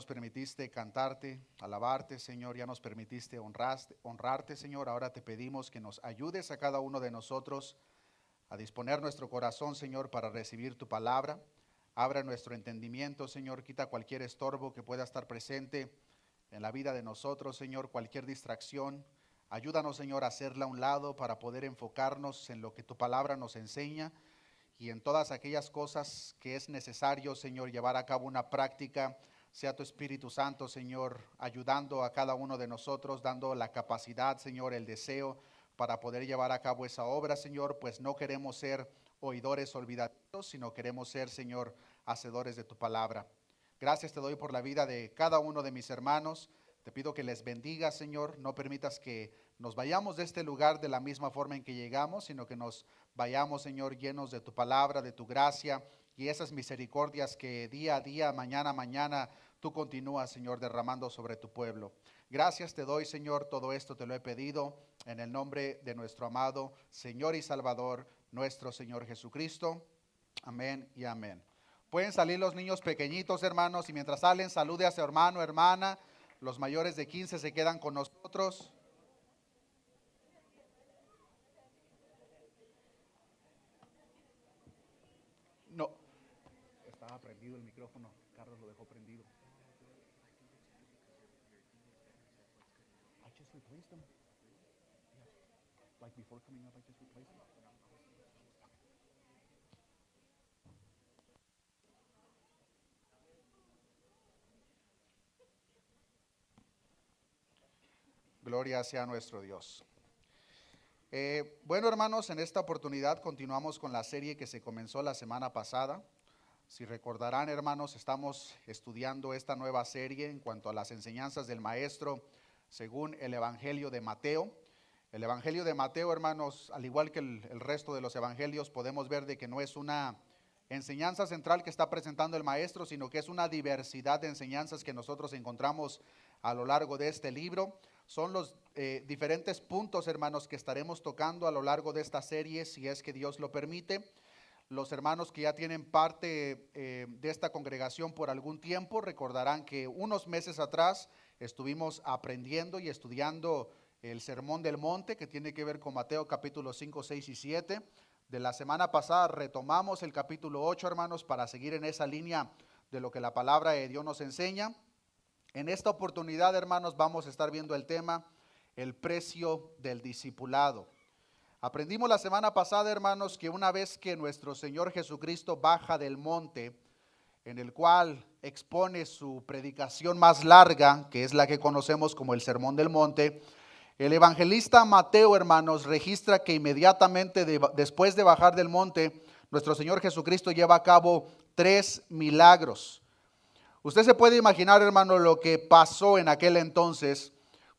permitiste cantarte, alabarte, Señor, ya nos permitiste honrarte, Señor. Ahora te pedimos que nos ayudes a cada uno de nosotros a disponer nuestro corazón, Señor, para recibir tu palabra. Abra nuestro entendimiento, Señor, quita cualquier estorbo que pueda estar presente en la vida de nosotros, Señor, cualquier distracción. Ayúdanos, Señor, a hacerla a un lado para poder enfocarnos en lo que tu palabra nos enseña y en todas aquellas cosas que es necesario, Señor, llevar a cabo una práctica. Sea tu Espíritu Santo, Señor, ayudando a cada uno de nosotros, dando la capacidad, Señor, el deseo para poder llevar a cabo esa obra, Señor, pues no queremos ser oidores olvidadizos, sino queremos ser, Señor, hacedores de tu palabra. Gracias te doy por la vida de cada uno de mis hermanos. Te pido que les bendiga, Señor. No permitas que nos vayamos de este lugar de la misma forma en que llegamos, sino que nos vayamos, Señor, llenos de tu palabra, de tu gracia y esas misericordias que día a día, mañana a mañana, tú continúas, Señor, derramando sobre tu pueblo. Gracias te doy, Señor. Todo esto te lo he pedido en el nombre de nuestro amado Señor y Salvador, nuestro Señor Jesucristo. Amén y amén. Pueden salir los niños pequeñitos, hermanos, y mientras salen, salude a su hermano, hermana. Los mayores de 15 se quedan con nosotros. No, estaba prendido el micrófono. Carlos lo dejó prendido. I just replaced them. Like before coming up, I just replaced them. Gloria sea nuestro Dios. Bueno, hermanos, en esta oportunidad continuamos con la serie que se comenzó la semana pasada. Si recordarán, hermanos, estamos estudiando esta nueva serie en cuanto a las enseñanzas del Maestro según el Evangelio de Mateo. El Evangelio de Mateo, hermanos, al igual que el resto de los evangelios, podemos ver de que no es una enseñanza central que está presentando el Maestro, sino que es una diversidad de enseñanzas que nosotros encontramos a lo largo de este libro. Son los diferentes puntos, hermanos, que estaremos tocando a lo largo de esta serie, si es que Dios lo permite. Los hermanos que ya tienen parte de esta congregación por algún tiempo recordarán que unos meses atrás estuvimos aprendiendo y estudiando el Sermón del Monte, que tiene que ver con Mateo capítulo 5, 6 y 7. De la semana pasada retomamos el capítulo 8, hermanos, para seguir en esa línea de lo que la palabra de Dios nos enseña. En esta oportunidad, hermanos, vamos a estar viendo el tema, el precio del discipulado. Aprendimos la semana pasada, hermanos, que una vez que nuestro Señor Jesucristo baja del monte, en el cual expone su predicación más larga, que es la que conocemos como el Sermón del Monte, el evangelista Mateo, hermanos, registra que inmediatamente después de bajar del monte, nuestro Señor Jesucristo lleva a cabo 3 milagros. Usted se puede imaginar, hermano, lo que pasó en aquel entonces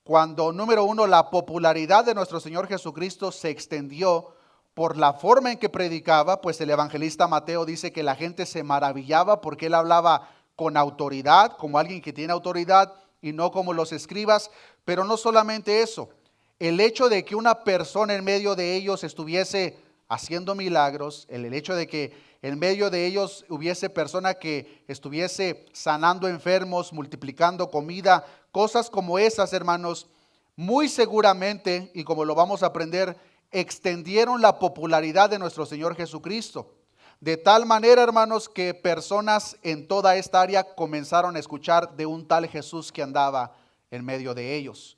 cuando, número uno, la popularidad de nuestro Señor Jesucristo se extendió por la forma en que predicaba. Pues el evangelista Mateo dice que la gente se maravillaba porque él hablaba con autoridad, como alguien que tiene autoridad y no como los escribas. Pero no solamente eso, el hecho de que una persona en medio de ellos estuviese haciendo milagros, el hecho de que en medio de ellos hubiese persona que estuviese sanando enfermos, multiplicando comida, cosas como esas, hermanos, muy seguramente, y como lo vamos a aprender, extendieron la popularidad de nuestro Señor Jesucristo. De tal manera, hermanos, que personas en toda esta área comenzaron a escuchar de un tal Jesús que andaba en medio de ellos.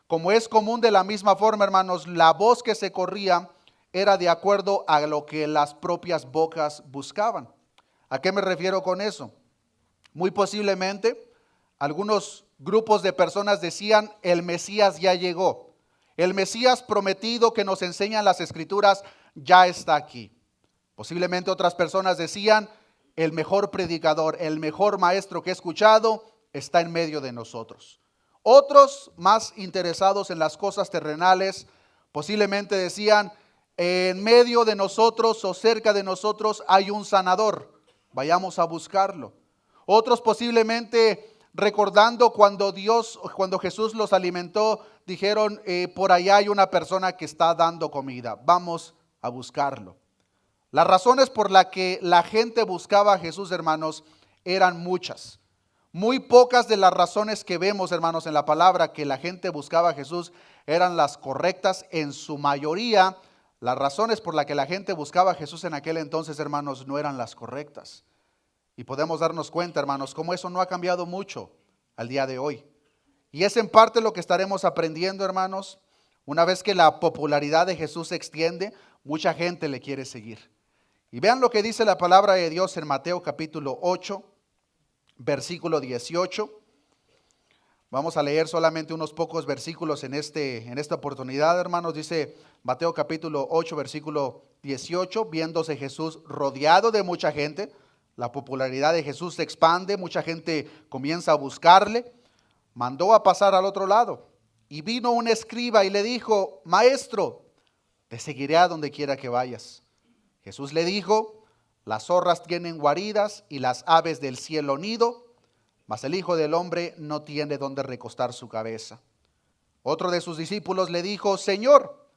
Como es común, de la misma forma, hermanos, la voz que se corría era de acuerdo a lo que las propias bocas buscaban. ¿A qué me refiero con eso? Muy posiblemente algunos grupos de personas decían: el Mesías ya llegó. El Mesías prometido que nos enseñan las Escrituras ya está aquí. Posiblemente otras personas decían: el mejor predicador, el mejor maestro que he escuchado está en medio de nosotros. Otros, más interesados en las cosas terrenales, posiblemente decían: en medio de nosotros o cerca de nosotros hay un sanador, vayamos a buscarlo. Otros posiblemente recordando cuando Jesús los alimentó, dijeron: por allá hay una persona que está dando comida, vamos a buscarlo. Las razones por las que la gente buscaba a Jesús, hermanos, eran muchas. Muy pocas de las razones que vemos, hermanos, en la palabra que la gente buscaba a Jesús eran las correctas. En su mayoría, las razones por las que la gente buscaba a Jesús en aquel entonces, hermanos, no eran las correctas. Y podemos darnos cuenta, hermanos, cómo eso no ha cambiado mucho al día de hoy. Y es en parte lo que estaremos aprendiendo, hermanos. Una vez que la popularidad de Jesús se extiende, mucha gente le quiere seguir. Y vean lo que dice la palabra de Dios en Mateo capítulo 8, versículo 18. Vamos a leer solamente unos pocos versículos en esta oportunidad, hermanos. Dice Mateo capítulo 8, versículo 18, viéndose Jesús rodeado de mucha gente, la popularidad de Jesús se expande, mucha gente comienza a buscarle, mandó a pasar al otro lado. Y vino un escriba y le dijo: Maestro, te seguiré a donde quiera que vayas. Jesús le dijo: las zorras tienen guaridas y las aves del cielo nido, mas el Hijo del Hombre no tiene donde recostar su cabeza. Otro de sus discípulos le dijo: Señor,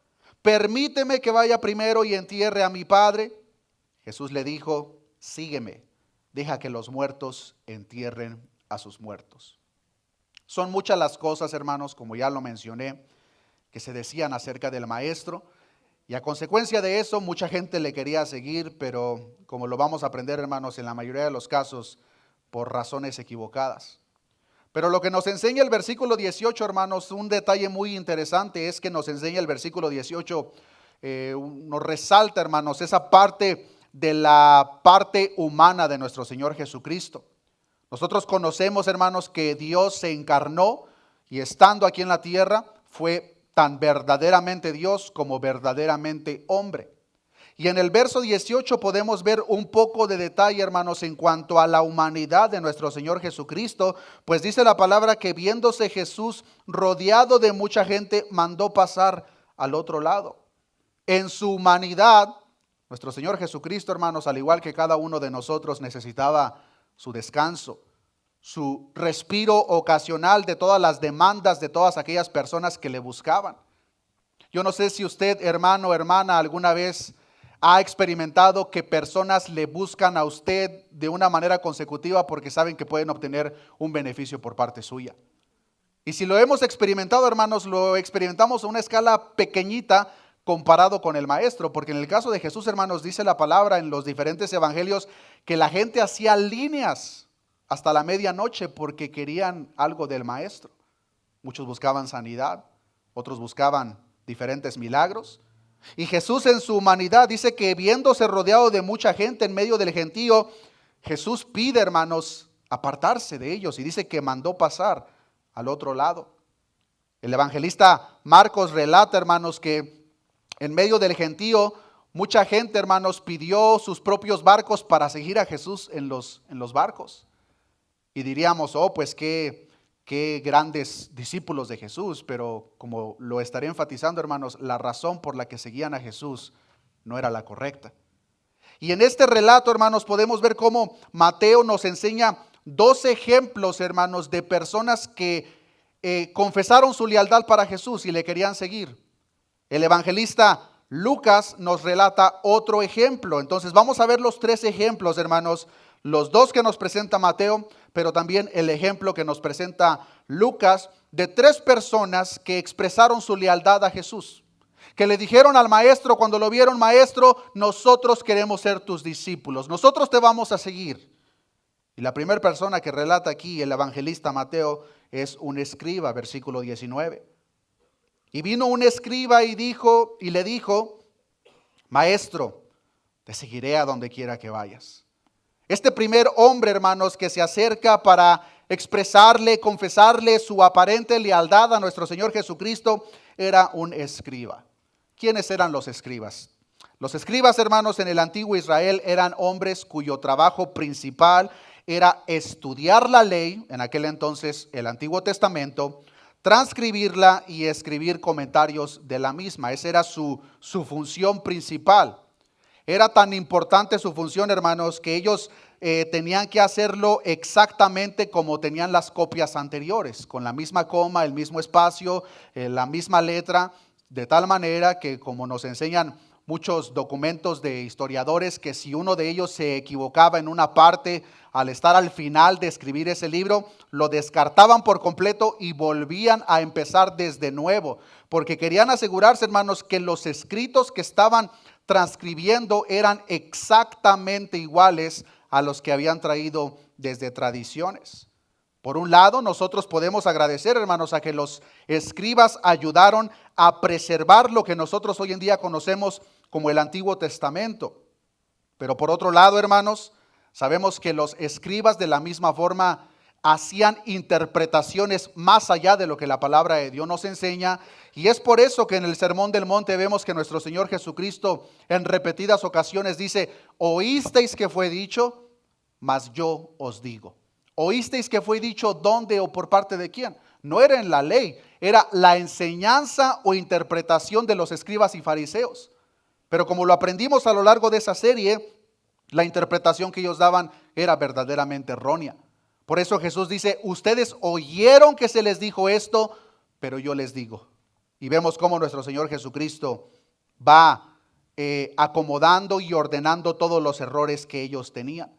permíteme que vaya primero y entierre a mi padre. Jesús le dijo: sígueme, deja que los muertos entierren a sus muertos. Son muchas las cosas, hermanos, como ya lo mencioné, que se decían acerca del maestro. Y a consecuencia de eso, mucha gente le quería seguir, pero como lo vamos a aprender, hermanos, en la mayoría de los casos, por razones equivocadas. Pero lo que nos enseña el versículo 18, hermanos, un detalle muy interesante es que nos enseña el versículo 18, nos resalta, hermanos, esa parte de la parte humana de nuestro Señor Jesucristo. Nosotros conocemos, hermanos, que Dios se encarnó y estando aquí en la tierra fue tan verdaderamente Dios como verdaderamente hombre. Y en el verso 18 podemos ver un poco de detalle, hermanos, en cuanto a la humanidad de nuestro Señor Jesucristo, pues dice la palabra que viéndose Jesús rodeado de mucha gente, mandó pasar al otro lado. En su humanidad, nuestro Señor Jesucristo, hermanos, al igual que cada uno de nosotros, necesitaba su descanso, su respiro ocasional de todas las demandas de todas aquellas personas que le buscaban. Yo no sé si usted, hermano o hermana, alguna vez ha experimentado que personas le buscan a usted de una manera consecutiva porque saben que pueden obtener un beneficio por parte suya. Y si lo hemos experimentado, hermanos, lo experimentamos a una escala pequeñita comparado con el maestro, porque en el caso de Jesús, hermanos, dice la palabra en los diferentes evangelios que la gente hacía líneas hasta la medianoche porque querían algo del maestro. Muchos buscaban sanidad, otros buscaban diferentes milagros. Y Jesús en su humanidad dice que viéndose rodeado de mucha gente en medio del gentío, Jesús pide, hermanos, apartarse de ellos y dice que mandó pasar al otro lado. El evangelista Marcos relata, hermanos, que en medio del gentío mucha gente, hermanos, pidió sus propios barcos para seguir a Jesús en los barcos. Y diríamos, oh, pues qué grandes discípulos de Jesús, pero como lo estaré enfatizando, hermanos, la razón por la que seguían a Jesús no era la correcta. Y en este relato, hermanos, podemos ver cómo Mateo nos enseña dos ejemplos, hermanos, de personas que confesaron su lealtad para Jesús y le querían seguir. El evangelista Lucas nos relata otro ejemplo. Entonces vamos a ver los tres ejemplos, hermanos, los dos que nos presenta Mateo, pero también el ejemplo que nos presenta Lucas de tres personas que expresaron su lealtad a Jesús, que le dijeron al maestro cuando lo vieron: maestro, nosotros queremos ser tus discípulos, nosotros te vamos a seguir. Y la primera persona que relata aquí el evangelista Mateo es un escriba, versículo 19. Y vino un escriba y le dijo: maestro, te seguiré a donde quiera que vayas. Este primer hombre, hermanos, que se acerca para expresarle, confesarle su aparente lealtad a nuestro Señor Jesucristo, era un escriba. ¿Quiénes eran los escribas? Los escribas, hermanos, en el antiguo Israel eran hombres cuyo trabajo principal era estudiar la ley, en aquel entonces el Antiguo Testamento, transcribirla y escribir comentarios de la misma. Esa era su función principal. Era tan importante su función, hermanos, que ellos tenían que hacerlo exactamente como tenían las copias anteriores, con la misma coma, el mismo espacio, la misma letra, de tal manera que, como nos enseñan muchos documentos de historiadores que si uno de ellos se equivocaba en una parte, al estar al final de escribir ese libro, lo descartaban por completo y volvían a empezar desde nuevo, porque querían asegurarse, hermanos, que los escritos que estaban transcribiendo eran exactamente iguales a los que habían traído desde tradiciones. Por un lado, nosotros podemos agradecer, hermanos, a que los escribas ayudaron a preservar lo que nosotros hoy en día conocemos como el Antiguo Testamento. Pero por otro lado, hermanos, sabemos que los escribas de la misma forma hacían interpretaciones más allá de lo que la palabra de Dios nos enseña. Y es por eso que en el Sermón del Monte vemos que nuestro Señor Jesucristo en repetidas ocasiones dice: oísteis que fue dicho, mas yo os digo. ¿Oísteis que fue dicho dónde o por parte de quién? No era en la ley, era la enseñanza o interpretación de los escribas y fariseos. Pero como lo aprendimos a lo largo de esa serie, la interpretación que ellos daban era verdaderamente errónea. Por eso Jesús dice: ustedes oyeron que se les dijo esto, pero yo les digo. Y vemos cómo nuestro Señor Jesucristo va acomodando y ordenando todos los errores que ellos tenían.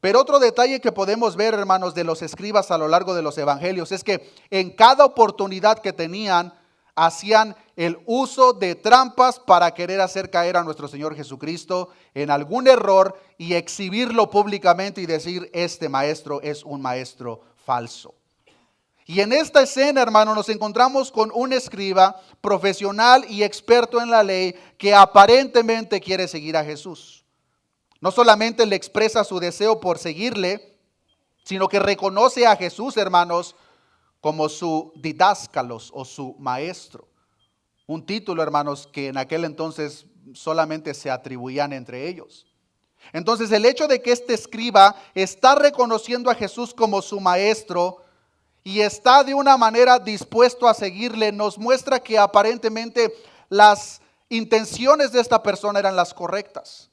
Pero otro detalle que podemos ver, hermanos, de los escribas a lo largo de los evangelios es que en cada oportunidad que tenían, hacían el uso de trampas para querer hacer caer a nuestro Señor Jesucristo en algún error y exhibirlo públicamente y decir: este maestro es un maestro falso. Y en esta escena, hermano, nos encontramos con un escriba profesional y experto en la ley que aparentemente quiere seguir a Jesús. No solamente le expresa su deseo por seguirle, sino que reconoce a Jesús, hermanos, como su didáscalos o su maestro. Un título, hermanos, que en aquel entonces solamente se atribuían entre ellos. Entonces, el hecho de que este escriba está reconociendo a Jesús como su maestro y está de una manera dispuesto a seguirle, nos muestra que aparentemente las intenciones de esta persona eran las correctas.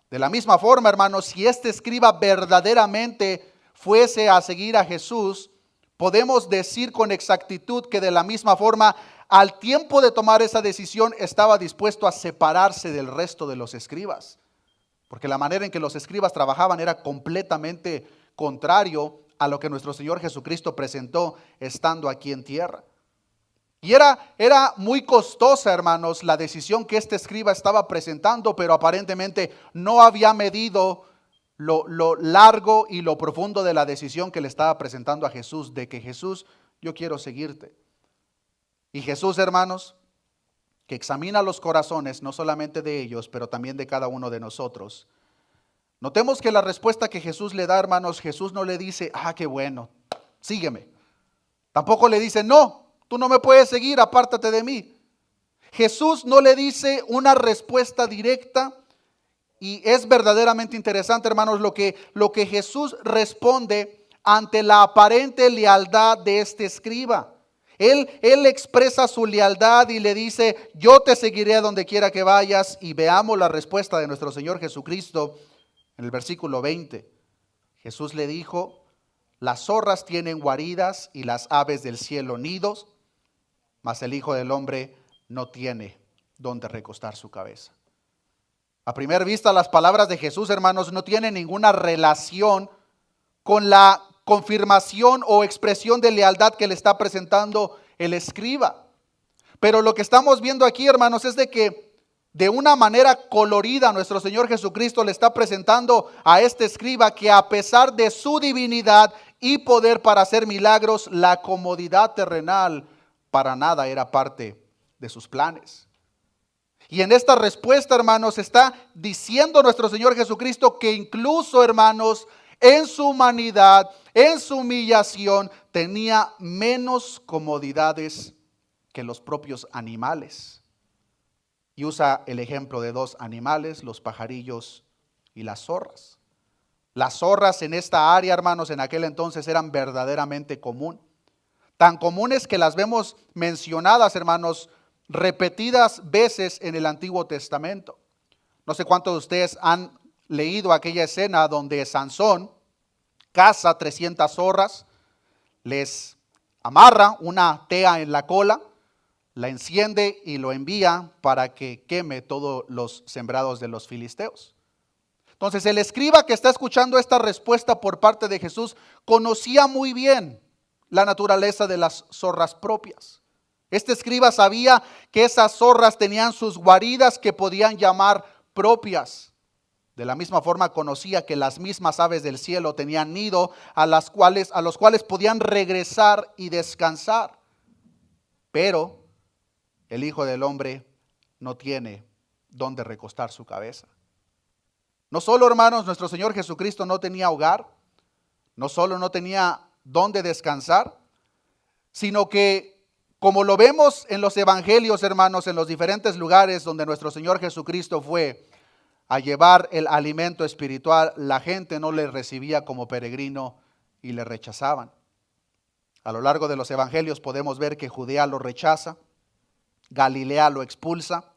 De la misma forma, hermanos, si este escriba verdaderamente fuese a seguir a Jesús, podemos decir con exactitud que de la misma forma, al tiempo de tomar esa decisión, estaba dispuesto a separarse del resto de los escribas. Porque la manera en que los escribas trabajaban era completamente contrario a lo que nuestro Señor Jesucristo presentó estando aquí en tierra. Y era muy costosa, hermanos, la decisión que este escriba estaba presentando, pero aparentemente no había medido lo largo y lo profundo de la decisión que le estaba presentando a Jesús, de que: Jesús, yo quiero seguirte. Y Jesús, hermanos, que examina los corazones, no solamente de ellos, pero también de cada uno de nosotros. Notemos que la respuesta que Jesús le da, hermanos, Jesús no le dice: qué bueno, sígueme. Tampoco le dice: no, tú no me puedes seguir, apártate de mí. Jesús no le dice una respuesta directa. Y es verdaderamente interesante, hermanos, lo que Jesús responde ante la aparente lealtad de este escriba. Él expresa su lealtad y le dice: yo te seguiré a donde quiera que vayas. Y veamos la respuesta de nuestro Señor Jesucristo en el versículo 20. Jesús le dijo: las zorras tienen guaridas y las aves del cielo nidos, mas el Hijo del Hombre no tiene donde recostar su cabeza. A primera vista, las palabras de Jesús, hermanos, no tienen ninguna relación con la confirmación o expresión de lealtad que le está presentando el escriba. Pero lo que estamos viendo aquí, hermanos, es de que de una manera colorida nuestro Señor Jesucristo le está presentando a este escriba que, a pesar de su divinidad y poder para hacer milagros, la comodidad terrenal para nada era parte de sus planes. Y en esta respuesta, hermanos, está diciendo nuestro Señor Jesucristo que incluso, hermanos, en su humanidad, en su humillación, tenía menos comodidades que los propios animales. Y usa el ejemplo de dos animales, los pajarillos y las zorras. Las zorras en esta área, hermanos, en aquel entonces eran verdaderamente común. Tan comunes que las vemos mencionadas, hermanos, repetidas veces en el Antiguo Testamento. No sé cuántos de ustedes han leído aquella escena donde Sansón caza 300 zorras, les amarra una tea en la cola, la enciende y lo envía para que queme todos los sembrados de los filisteos. Entonces el escriba que está escuchando esta respuesta por parte de Jesús conocía muy bien la naturaleza de las zorras propias. Este escriba sabía que esas zorras tenían sus guaridas que podían llamar propias. De la misma forma conocía que las mismas aves del cielo tenían nido a los cuales podían regresar y descansar. Pero el Hijo del Hombre no tiene dónde recostar su cabeza. No solo, hermanos, nuestro Señor Jesucristo no tenía hogar, no solo no tenía dónde descansar, sino que, como lo vemos en los evangelios, hermanos, en los diferentes lugares donde nuestro Señor Jesucristo fue a llevar el alimento espiritual, la gente no le recibía como peregrino y le rechazaban. A lo largo de los evangelios podemos ver que Judea lo rechaza, Galilea lo expulsa,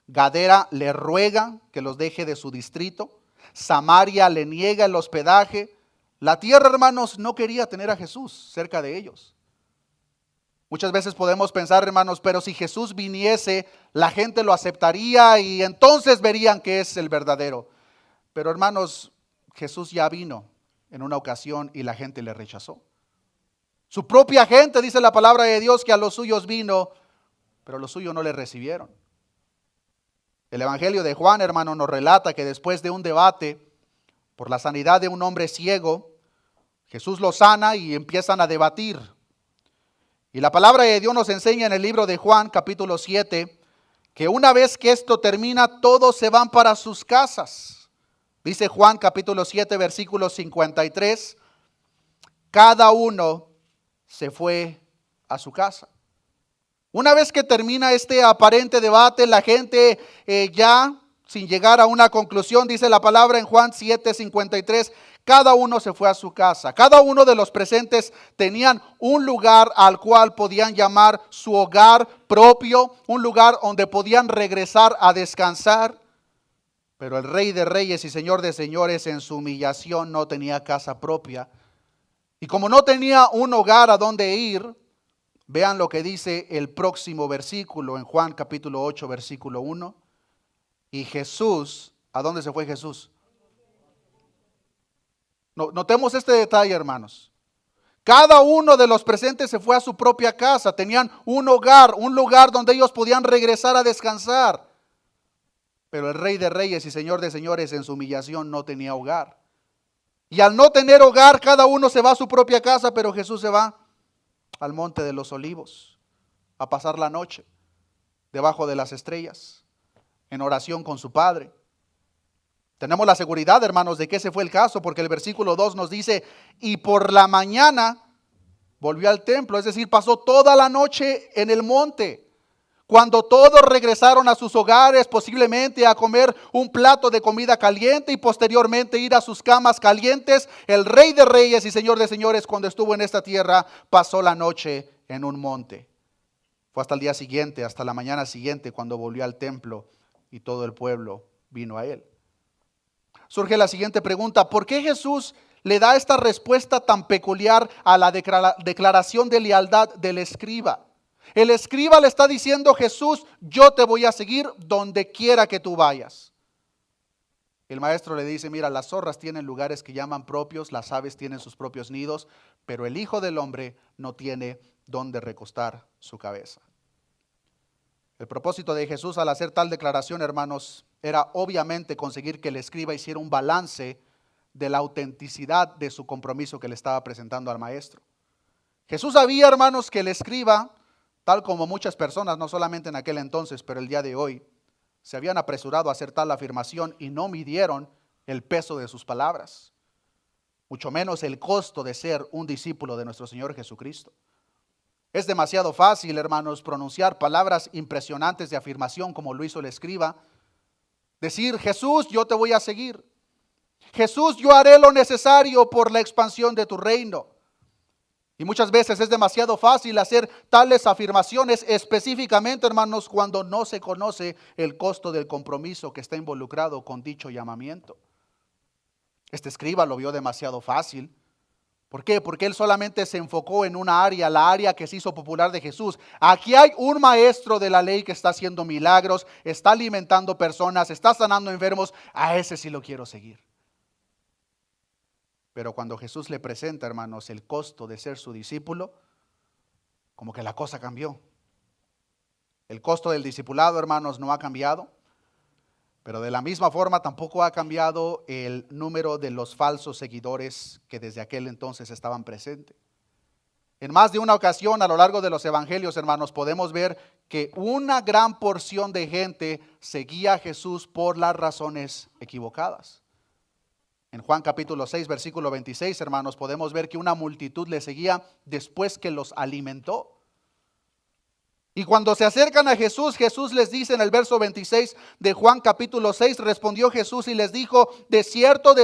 Gadara le ruega que los deje de su distrito, Samaria le niega el hospedaje. La tierra, hermanos, no quería tener a Jesús cerca de ellos. Muchas veces podemos pensar, hermanos, pero si Jesús viniese, la gente lo aceptaría y entonces verían que es el verdadero. Pero, hermanos, Jesús ya vino en una ocasión y la gente le rechazó. Su propia gente, dice la palabra de Dios, que a los suyos vino, pero los suyos no le recibieron. El Evangelio de Juan, hermano, nos relata que después de un debate por la sanidad de un hombre ciego, Jesús lo sana y empiezan a debatir. Y la palabra de Dios nos enseña en el libro de Juan, capítulo 7, que una vez que esto termina, todos se van para sus casas. Dice Juan, capítulo 7, versículo 53, cada uno se fue a su casa. Una vez que termina este aparente debate, la gente ya sin llegar a una conclusión, dice la palabra en Juan 7:53, cada uno se fue a su casa. Cada uno de los presentes tenían un lugar al cual podían llamar su hogar propio, un lugar donde podían regresar a descansar. Pero el Rey de Reyes y Señor de Señores en su humillación no tenía casa propia. Y como no tenía un hogar a donde ir, vean lo que dice el próximo versículo en Juan capítulo 8, versículo 1. Y Jesús, ¿a dónde se fue Jesús? Notemos este detalle, hermanos. Cada uno de los presentes se fue a su propia casa. Tenían un hogar, un lugar donde ellos podían regresar a descansar. Pero el Rey de Reyes y Señor de Señores en su humillación no tenía hogar. Y al no tener hogar, cada uno se va a su propia casa, pero Jesús se va al monte de los olivos a pasar la noche debajo de las estrellas en oración con su Padre. Tenemos la seguridad, hermanos, de que ese fue el caso, porque el versículo 2 nos dice, y por la mañana volvió al templo, es decir, pasó toda la noche en el monte. Cuando todos regresaron a sus hogares, posiblemente a comer un plato de comida caliente y posteriormente ir a sus camas calientes, el Rey de Reyes y Señor de Señores, cuando estuvo en esta tierra, pasó la noche en un monte. Fue hasta el día siguiente, hasta la mañana siguiente, cuando volvió al templo y todo el pueblo vino a él. Surge la siguiente pregunta: ¿por qué Jesús le da esta respuesta tan peculiar a la declaración de lealtad del escriba? El escriba le está diciendo: Jesús, yo te voy a seguir donde quiera que tú vayas. El maestro le dice: mira, las zorras tienen lugares que llaman propios, las aves tienen sus propios nidos, pero el Hijo del Hombre no tiene donde recostar su cabeza. El propósito de Jesús al hacer tal declaración, hermanos, era obviamente conseguir que el escriba hiciera un balance de la autenticidad de su compromiso que le estaba presentando al maestro. Jesús sabía, hermanos, que el escriba, tal como muchas personas, no solamente en aquel entonces, pero el día de hoy, se habían apresurado a hacer tal afirmación y no midieron el peso de sus palabras, mucho menos el costo de ser un discípulo de nuestro Señor Jesucristo. Es demasiado fácil, hermanos, pronunciar palabras impresionantes de afirmación como lo hizo el escriba. Decir: Jesús, yo te voy a seguir. Jesús, yo haré lo necesario por la expansión de tu reino. Y muchas veces es demasiado fácil hacer tales afirmaciones, específicamente, hermanos, cuando no se conoce el costo del compromiso que está involucrado con dicho llamamiento. Este escriba lo vio demasiado fácil. ¿Por qué? Porque él solamente se enfocó en una área, la área que se hizo popular de Jesús. Aquí hay un maestro de la ley que está haciendo milagros, está alimentando personas, está sanando enfermos. A ese sí lo quiero seguir. Pero cuando Jesús le presenta, hermanos, el costo de ser su discípulo, como que la cosa cambió. El costo del discipulado, hermanos, no ha cambiado. Pero de la misma forma tampoco ha cambiado el número de los falsos seguidores que desde aquel entonces estaban presentes. En más de una ocasión a lo largo de los evangelios, hermanos, podemos ver que una gran porción de gente seguía a Jesús por las razones equivocadas. En Juan capítulo 6, versículo 26, hermanos, podemos ver que una multitud le seguía después que los alimentó. Y cuando se acercan a Jesús, Jesús les dice en el verso 26 de Juan capítulo 6, respondió Jesús y les dijo, de cierto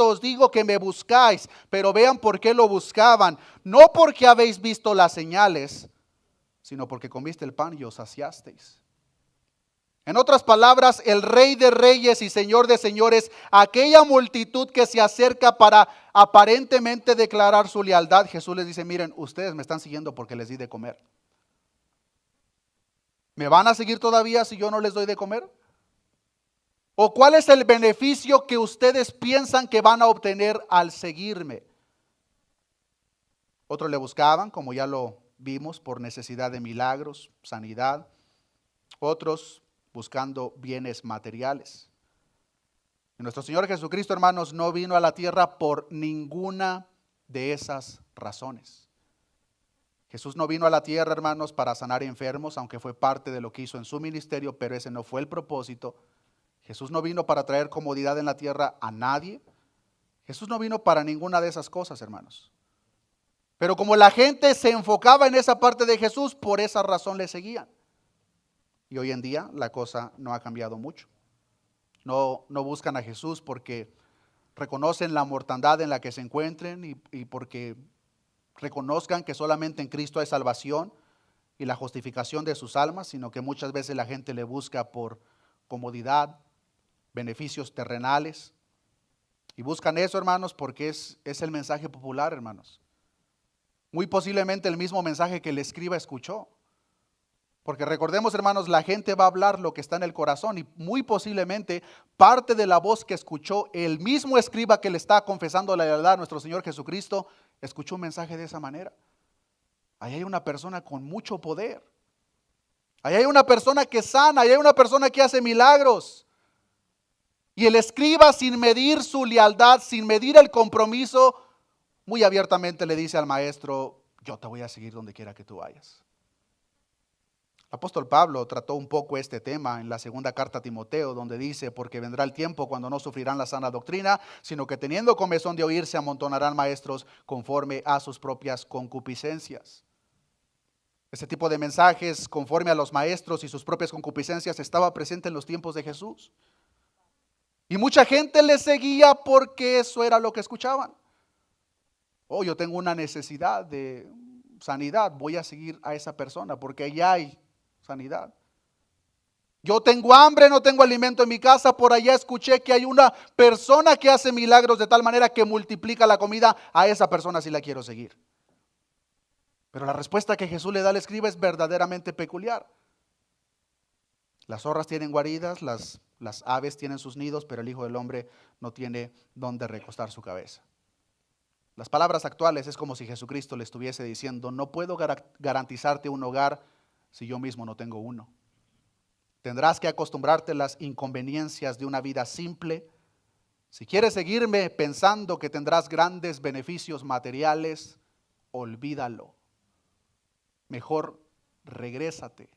os digo que me buscáis, pero vean por qué lo buscaban, no porque habéis visto las señales, sino porque comiste el pan y os saciasteis. En otras palabras, el Rey de Reyes y Señor de Señores, aquella multitud que se acerca para aparentemente declarar su lealtad, Jesús les dice, miren, ustedes me están siguiendo porque les di de comer. ¿Me van a seguir todavía si yo no les doy de comer? ¿O cuál es el beneficio que ustedes piensan que van a obtener al seguirme? Otros le buscaban, como ya lo vimos, por necesidad de milagros, sanidad. Otros buscando bienes materiales. Y nuestro Señor Jesucristo, hermanos, no vino a la tierra por ninguna de esas razones. Jesús no vino a la tierra, hermanos, para sanar enfermos, aunque fue parte de lo que hizo en su ministerio, pero ese no fue el propósito. Jesús no vino para traer comodidad en la tierra a nadie. Jesús no vino para ninguna de esas cosas, hermanos. Pero como la gente se enfocaba en esa parte de Jesús, por esa razón le seguían. Y hoy en día la cosa no ha cambiado mucho. No buscan a Jesús porque reconocen la mortandad en la que se encuentren y porque reconozcan que solamente en Cristo hay salvación y la justificación de sus almas, sino que muchas veces la gente le busca por comodidad, beneficios terrenales. Y buscan eso, hermanos, porque es el mensaje popular, hermanos. Muy posiblemente el mismo mensaje que el escriba escuchó. Porque recordemos, hermanos, la gente va a hablar lo que está en el corazón y muy posiblemente parte de la voz que escuchó el mismo escriba que le está confesando la lealtad a nuestro Señor Jesucristo, escuchó un mensaje de esa manera. Ahí hay una persona con mucho poder. Ahí hay una persona que sana, ahí hay una persona que hace milagros. Y el escriba, sin medir su lealtad, sin medir el compromiso, muy abiertamente le dice al maestro, yo te voy a seguir donde quiera que tú vayas. El apóstol Pablo trató un poco este tema en la segunda carta a Timoteo, donde dice, porque vendrá el tiempo cuando no sufrirán la sana doctrina, sino que teniendo comezón de oír, se amontonarán maestros conforme a sus propias concupiscencias. Este tipo de mensajes conforme a los maestros y sus propias concupiscencias estaba presente en los tiempos de Jesús. Y mucha gente le seguía porque eso era lo que escuchaban. Oh, yo tengo una necesidad de sanidad, voy a seguir a esa persona porque allá hay sanidad. Yo tengo hambre, no tengo alimento en mi casa, por allá escuché que hay una persona que hace milagros de tal manera que multiplica la comida, a esa persona sí la quiero seguir. Pero la respuesta que Jesús le da al escriba es verdaderamente peculiar. Las zorras tienen guaridas, las aves tienen sus nidos, pero el Hijo del Hombre no tiene donde recostar su cabeza. Las palabras actuales es como si Jesucristo le estuviese diciendo, no puedo garantizarte un hogar si yo mismo no tengo uno. Tendrás que acostumbrarte a las inconveniencias de una vida simple. Si quieres seguirme pensando que tendrás grandes beneficios materiales, olvídalo. Mejor regrésate.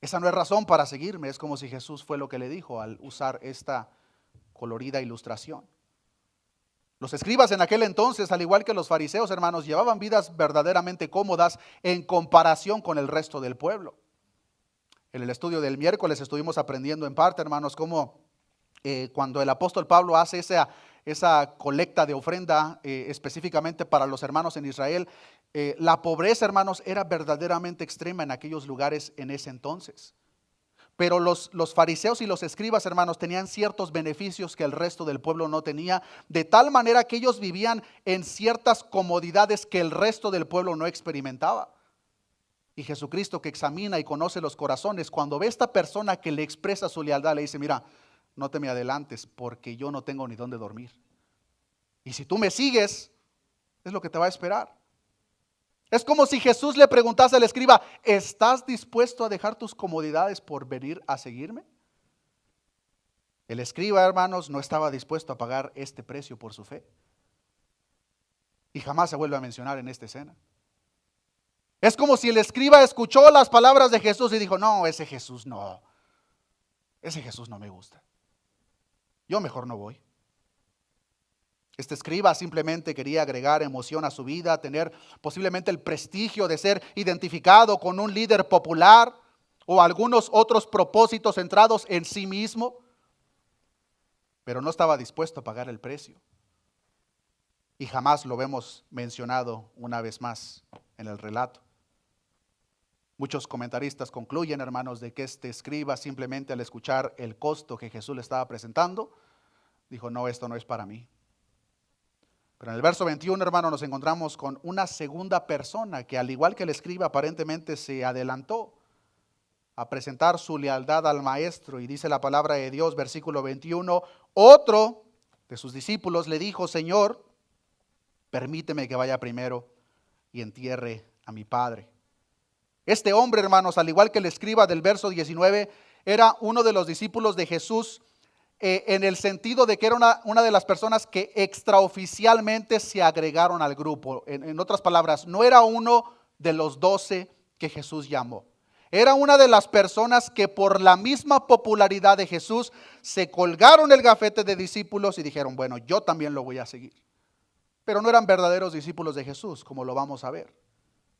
Esa no es razón para seguirme, es como si Jesús fue lo que le dijo al usar esta colorida ilustración. Los escribas en aquel entonces, al igual que los fariseos, hermanos, llevaban vidas verdaderamente cómodas en comparación con el resto del pueblo. En el estudio del miércoles estuvimos aprendiendo en parte, hermanos, cómo cuando el apóstol Pablo hace esa colecta de ofrenda específicamente para los hermanos en Israel, la pobreza, hermanos, era verdaderamente extrema en aquellos lugares en ese entonces. Pero los fariseos y los escribas, hermanos, tenían ciertos beneficios que el resto del pueblo no tenía, de tal manera que ellos vivían en ciertas comodidades que el resto del pueblo no experimentaba. Y Jesucristo, que examina y conoce los corazones, cuando ve a esta persona que le expresa su lealtad, le dice: mira, no te me adelantes porque yo no tengo ni dónde dormir. Y si tú me sigues, es lo que te va a esperar. Es como si Jesús le preguntase al escriba: ¿estás dispuesto a dejar tus comodidades por venir a seguirme? El escriba, hermanos, no estaba dispuesto a pagar este precio por su fe. Y jamás se vuelve a mencionar en esta escena. Es como si el escriba escuchó las palabras de Jesús y dijo: no, ese Jesús no me gusta. Yo mejor no voy. Este escriba simplemente quería agregar emoción a su vida, tener posiblemente el prestigio de ser identificado con un líder popular o algunos otros propósitos centrados en sí mismo, pero no estaba dispuesto a pagar el precio. Y jamás lo vemos mencionado una vez más en el relato. Muchos comentaristas concluyen, hermanos, de que este escriba simplemente al escuchar el costo que Jesús le estaba presentando, dijo: no, esto no es para mí. Pero en el verso 21, hermano, nos encontramos con una segunda persona que, al igual que el escriba, aparentemente se adelantó a presentar su lealtad al maestro. Y dice la palabra de Dios, versículo 21, otro de sus discípulos le dijo: Señor, permíteme que vaya primero y entierre a mi padre. Este hombre, hermanos, al igual que el escriba del verso 19, era uno de los discípulos de Jesús, en el sentido de que era una de las personas que extraoficialmente se agregaron al grupo. En otras palabras, no era uno de los 12 que Jesús llamó. Era una de las personas que, por la misma popularidad de Jesús, se colgaron el gafete de discípulos y dijeron: bueno, yo también lo voy a seguir. Pero no eran verdaderos discípulos de Jesús, como lo vamos a ver.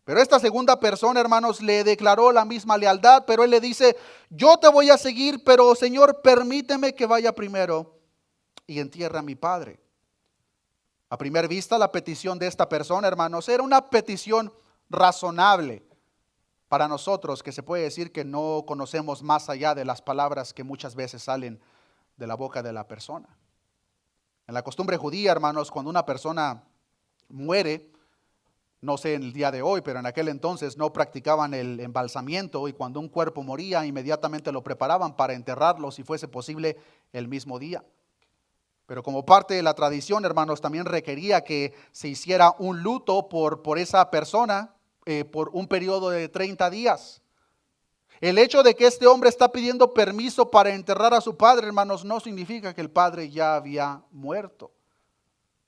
Pero esta segunda persona, hermanos, le declaró la misma lealtad, pero él le dice: yo te voy a seguir, pero Señor, permíteme que vaya primero y entierre a mi padre. A primera vista, la petición de esta persona, hermanos, era una petición razonable para nosotros, que se puede decir que no conocemos más allá de las palabras que muchas veces salen de la boca de la persona. En la costumbre judía, hermanos, cuando una persona muere, no sé en el día de hoy, pero en aquel entonces no practicaban el embalsamiento, y cuando un cuerpo moría, inmediatamente lo preparaban para enterrarlo, si fuese posible, el mismo día. Pero como parte de la tradición, hermanos, también requería que se hiciera un luto por esa persona por un periodo de 30 días. El hecho de que este hombre está pidiendo permiso para enterrar a su padre, hermanos, no significa que el padre ya había muerto,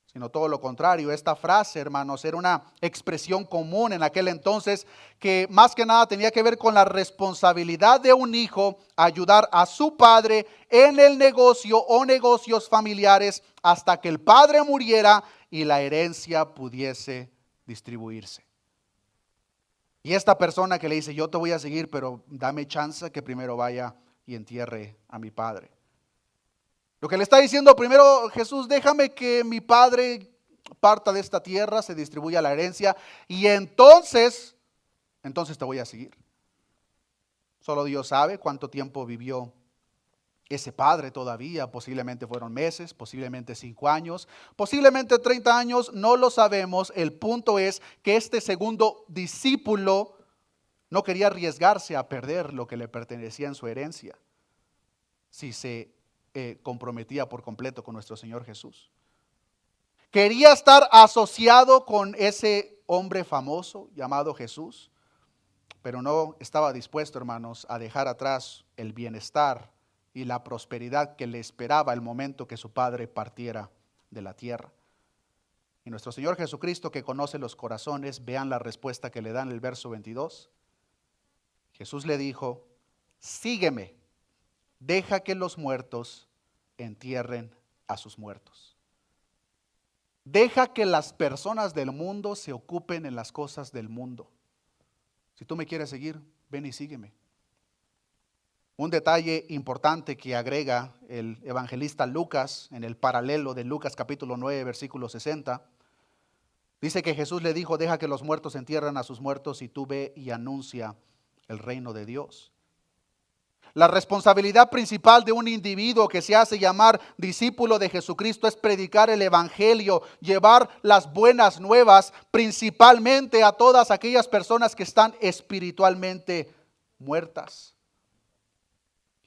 sino todo lo contrario. Esta frase, hermanos, era una expresión común en aquel entonces, que más que nada tenía que ver con la responsabilidad de un hijo ayudar a su padre en el negocio o negocios familiares hasta que el padre muriera y la herencia pudiese distribuirse. Y esta persona que le dice: yo te voy a seguir, pero dame chance que primero vaya y entierre a mi padre. Lo que le está diciendo primero Jesús: déjame que mi padre parta de esta tierra, se distribuya la herencia, y entonces te voy a seguir. Solo Dios sabe cuánto tiempo vivió ese padre todavía. Posiblemente fueron meses, posiblemente 5 años, posiblemente 30 años, no lo sabemos. El punto es que este segundo discípulo no quería arriesgarse a perder lo que le pertenecía en su herencia si se comprometía por completo con nuestro Señor Jesús. Quería estar asociado con ese hombre famoso llamado Jesús, pero no estaba dispuesto, hermanos, a dejar atrás el bienestar y la prosperidad que le esperaba el momento que su padre partiera de la tierra. Y nuestro Señor Jesucristo, que conoce los corazones, vean la respuesta que le da en el verso 22. Jesús le dijo: sígueme, deja que los muertos entierren a sus muertos. Deja que las personas del mundo se ocupen en las cosas del mundo. Si tú me quieres seguir, ven y sígueme. Un detalle importante que agrega el evangelista Lucas en el paralelo de Lucas capítulo 9, versículo 60, dice que Jesús le dijo: deja que los muertos entierren a sus muertos y tú ve y anuncia el reino de Dios. La responsabilidad principal de un individuo que se hace llamar discípulo de Jesucristo es predicar el evangelio, llevar las buenas nuevas principalmente a todas aquellas personas que están espiritualmente muertas.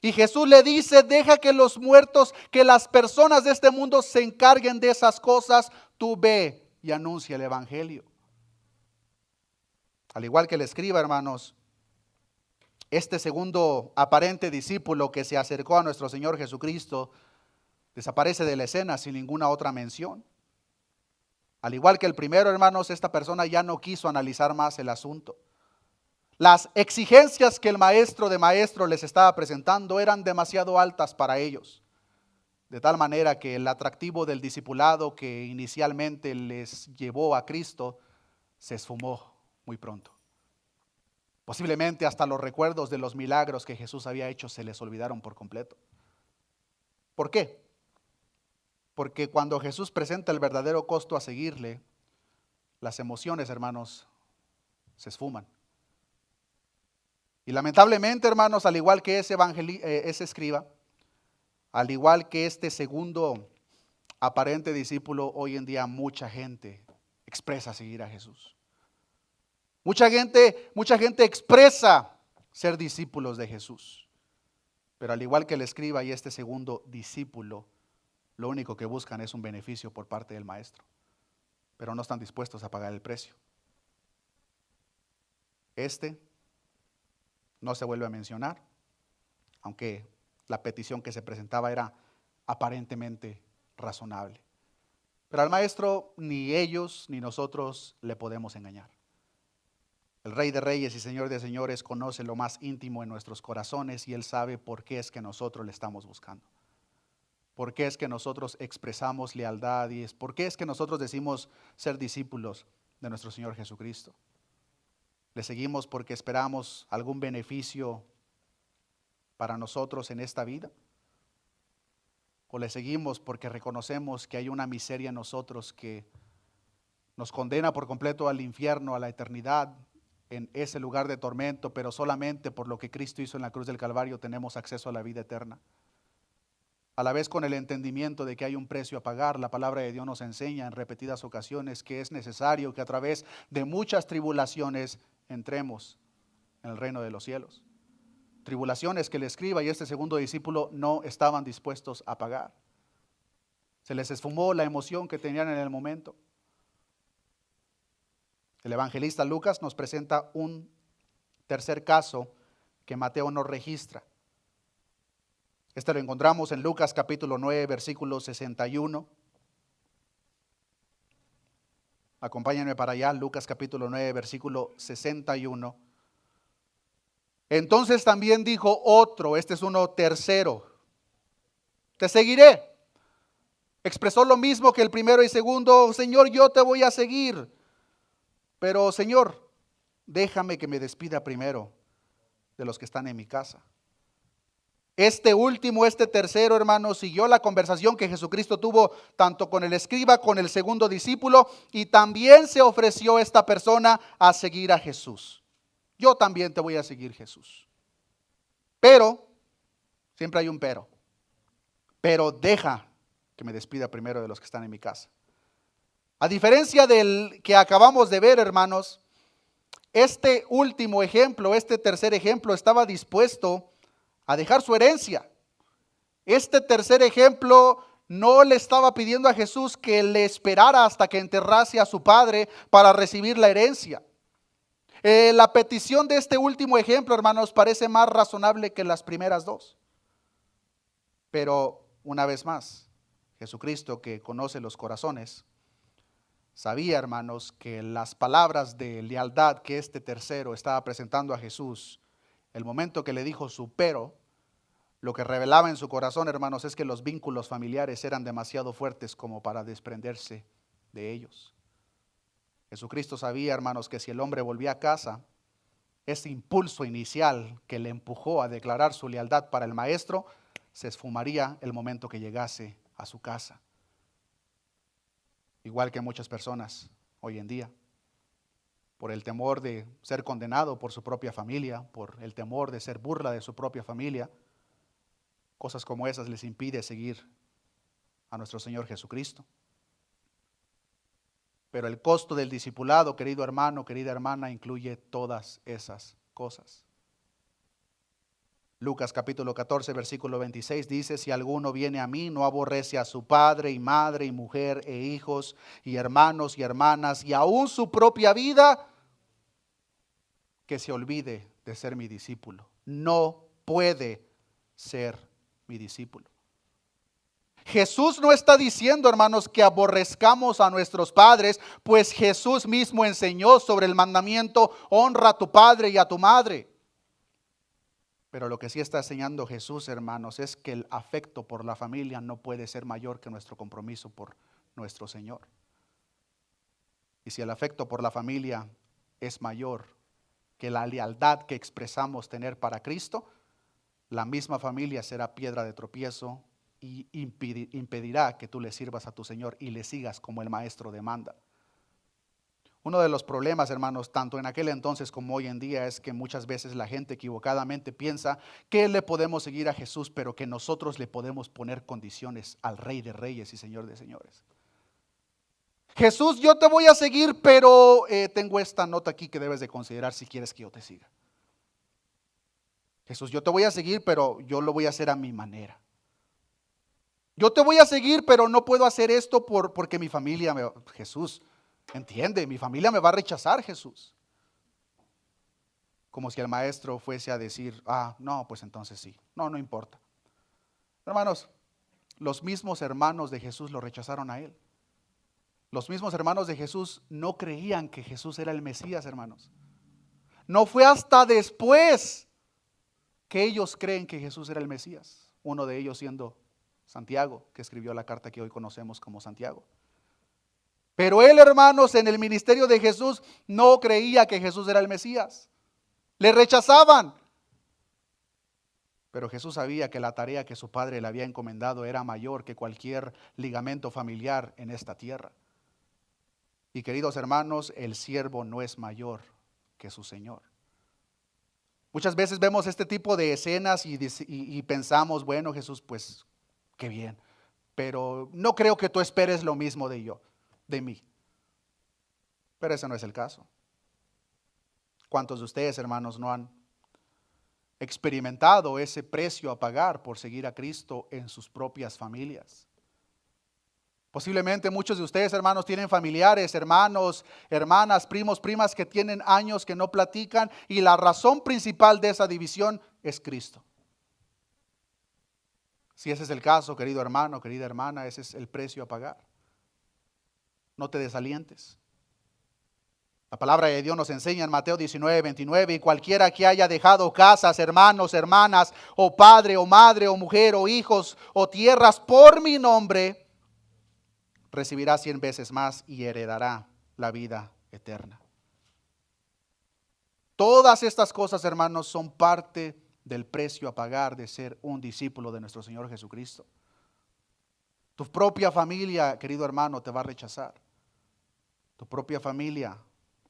Y Jesús le dice: deja que los muertos, que las personas de este mundo se encarguen de esas cosas, tú ve y anuncia el evangelio. Al igual que el escriba, hermanos, este segundo aparente discípulo que se acercó a nuestro Señor Jesucristo desaparece de la escena sin ninguna otra mención. Al igual que el primero, hermanos, esta persona ya no quiso analizar más el asunto. Las exigencias que el maestro de maestros les estaba presentando eran demasiado altas para ellos, de tal manera que el atractivo del discipulado que inicialmente les llevó a Cristo se esfumó muy pronto. Posiblemente hasta los recuerdos de los milagros que Jesús había hecho se les olvidaron por completo. ¿Por qué? Porque cuando Jesús presenta el verdadero costo a seguirle, las emociones, hermanos, se esfuman. Y lamentablemente, hermanos, al igual que ese escriba, al igual que este segundo aparente discípulo, hoy en día mucha gente expresa seguir a Jesús. Mucha gente expresa ser discípulos de Jesús. Pero al igual que el escriba y este segundo discípulo, lo único que buscan es un beneficio por parte del maestro, pero no están dispuestos a pagar el precio. Este no se vuelve a mencionar, aunque la petición que se presentaba era aparentemente razonable. Pero al maestro ni ellos ni nosotros le podemos engañar. El Rey de Reyes y Señor de Señores conoce lo más íntimo en nuestros corazones y Él sabe por qué es que nosotros le estamos buscando. Por qué es que nosotros expresamos lealtad y por qué es que nosotros decimos ser discípulos de nuestro Señor Jesucristo. Le seguimos porque esperamos algún beneficio para nosotros en esta vida. O le seguimos porque reconocemos que hay una miseria en nosotros que nos condena por completo al infierno, a la eternidad, en ese lugar de tormento, pero solamente por lo que Cristo hizo en la cruz del Calvario tenemos acceso a la vida eterna. A la vez con el entendimiento de que hay un precio a pagar, la palabra de Dios nos enseña en repetidas ocasiones que es necesario que a través de muchas tribulaciones entremos en el reino de los cielos. Tribulaciones que el escriba y este segundo discípulo no estaban dispuestos a pagar. Se les esfumó la emoción que tenían en el momento. El evangelista Lucas nos presenta un tercer caso que Mateo no registra. Este lo encontramos en Lucas capítulo 9, versículo 61. Acompáñenme para allá, Lucas capítulo 9, versículo 61. Entonces también dijo otro, este es uno tercero: te seguiré. Expresó lo mismo que el primero y segundo: Señor, yo te voy a seguir. Pero Señor, déjame que me despida primero de los que están en mi casa. Este último, este tercero, hermano, siguió la conversación que Jesucristo tuvo tanto con el escriba, con el segundo discípulo, y también se ofreció esta persona a seguir a Jesús. Yo también te voy a seguir, Jesús. Pero, siempre hay un pero deja que me despida primero de los que están en mi casa. A diferencia del que acabamos de ver, hermanos, este último ejemplo, este tercer ejemplo, estaba dispuesto a dejar su herencia. Este tercer ejemplo no le estaba pidiendo a Jesús que le esperara hasta que enterrase a su padre para recibir la herencia. La petición de este último ejemplo, hermanos, parece más razonable que las primeras dos. Pero una vez más, Jesucristo, que conoce los corazones, sabía, hermanos, que las palabras de lealtad que este tercero estaba presentando a Jesús, el momento que le dijo su pero, lo que revelaba en su corazón, hermanos, es que los vínculos familiares eran demasiado fuertes como para desprenderse de ellos. Jesucristo sabía, hermanos, que si el hombre volvía a casa, ese impulso inicial que le empujó a declarar su lealtad para el maestro, se esfumaría el momento que llegase a su casa. Igual que muchas personas hoy en día. por el temor de ser condenado por su propia familia, por el temor de ser burla de su propia familia. Cosas como esas les impide seguir a nuestro Señor Jesucristo. Pero el costo del discipulado, querido hermano, querida hermana, incluye todas esas cosas. Lucas capítulo 14, versículo 26 dice: si alguno viene a mí, no aborrece a su padre y madre y mujer e hijos y hermanos y hermanas y aún su propia vida, que se olvide de ser mi discípulo. No puede ser mi discípulo. Jesús no está diciendo, hermanos, que aborrezcamos a nuestros padres, pues Jesús mismo enseñó sobre el mandamiento: honra a tu padre y a tu madre. Pero lo que sí está enseñando Jesús, hermanos, es que el afecto por la familia no puede ser mayor que nuestro compromiso por nuestro Señor. Y si el afecto por la familia es mayor que la lealtad que expresamos tener para Cristo, la misma familia será piedra de tropiezo y impedirá que tú le sirvas a tu Señor y le sigas como el Maestro demanda. Uno de los problemas, hermanos, tanto en aquel entonces como hoy en día, es que muchas veces la gente equivocadamente piensa que le podemos seguir a Jesús, pero que nosotros le podemos poner condiciones al Rey de Reyes y Señor de Señores. Jesús, yo te voy a seguir, pero tengo esta nota aquí que debes de considerar si quieres que yo te siga. Jesús, yo te voy a seguir, pero yo lo voy a hacer a mi manera. Yo te voy a seguir, pero no puedo hacer esto porque mi familia me... Jesús, entiende, mi familia me va a rechazar, Jesús. Como si el maestro fuese a decir: no, pues entonces sí. No importa. Hermanos, los mismos hermanos de Jesús lo rechazaron a él. Los mismos hermanos de Jesús no creían que Jesús era el Mesías, hermanos. No fue hasta después que ellos creen que Jesús era el Mesías. Uno de ellos siendo Santiago, que escribió la carta que hoy conocemos como Santiago. Pero él, hermanos, en el ministerio de Jesús no creía que Jesús era el Mesías. Le rechazaban. Pero Jesús sabía que la tarea que su padre le había encomendado era mayor que cualquier ligamento familiar en esta tierra. Y queridos hermanos, el siervo no es mayor que su Señor. Muchas veces vemos este tipo de escenas y pensamos: bueno, Jesús, pues qué bien, pero no creo que tú esperes lo mismo de mí. Pero ese no es el caso. ¿Cuántos de ustedes, hermanos, no han experimentado ese precio a pagar por seguir a Cristo en sus propias familias? Posiblemente muchos de ustedes, hermanos, tienen familiares, hermanos, hermanas, primos, primas que tienen años que no platican, y la razón principal de esa división es Cristo. Si ese es el caso, querido hermano, querida hermana, ese es el precio a pagar. No te desalientes. La palabra de Dios nos enseña en Mateo 19, 29: y cualquiera que haya dejado casas, hermanos, hermanas, o padre, o madre, o mujer, o hijos, o tierras por mi nombre, recibirá 100 veces más y heredará la vida eterna. Todas estas cosas, hermanos, son parte del precio a pagar de ser un discípulo de nuestro Señor Jesucristo. Tu propia familia, querido hermano, te va a rechazar. Tu propia familia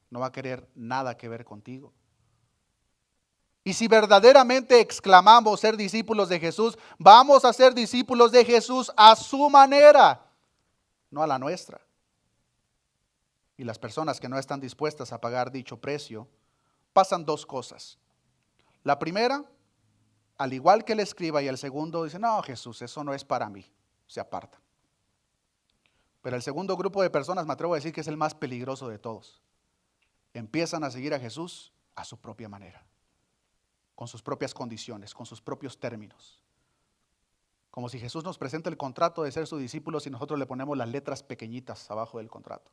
no va a querer nada que ver contigo. Y si verdaderamente exclamamos ser discípulos de Jesús, vamos a ser discípulos de Jesús a su manera, no a la nuestra. Y las personas que no están dispuestas a pagar dicho precio, pasan dos cosas. La primera, al igual que el escriba y el segundo, dicen: no, Jesús, eso no es para mí. Se apartan. Pero el segundo grupo de personas, me atrevo a decir que es el más peligroso de todos. Empiezan a seguir a Jesús a su propia manera, con sus propias condiciones, con sus propios términos. Como si Jesús nos presenta el contrato de ser sus discípulos y nosotros le ponemos las letras pequeñitas abajo del contrato.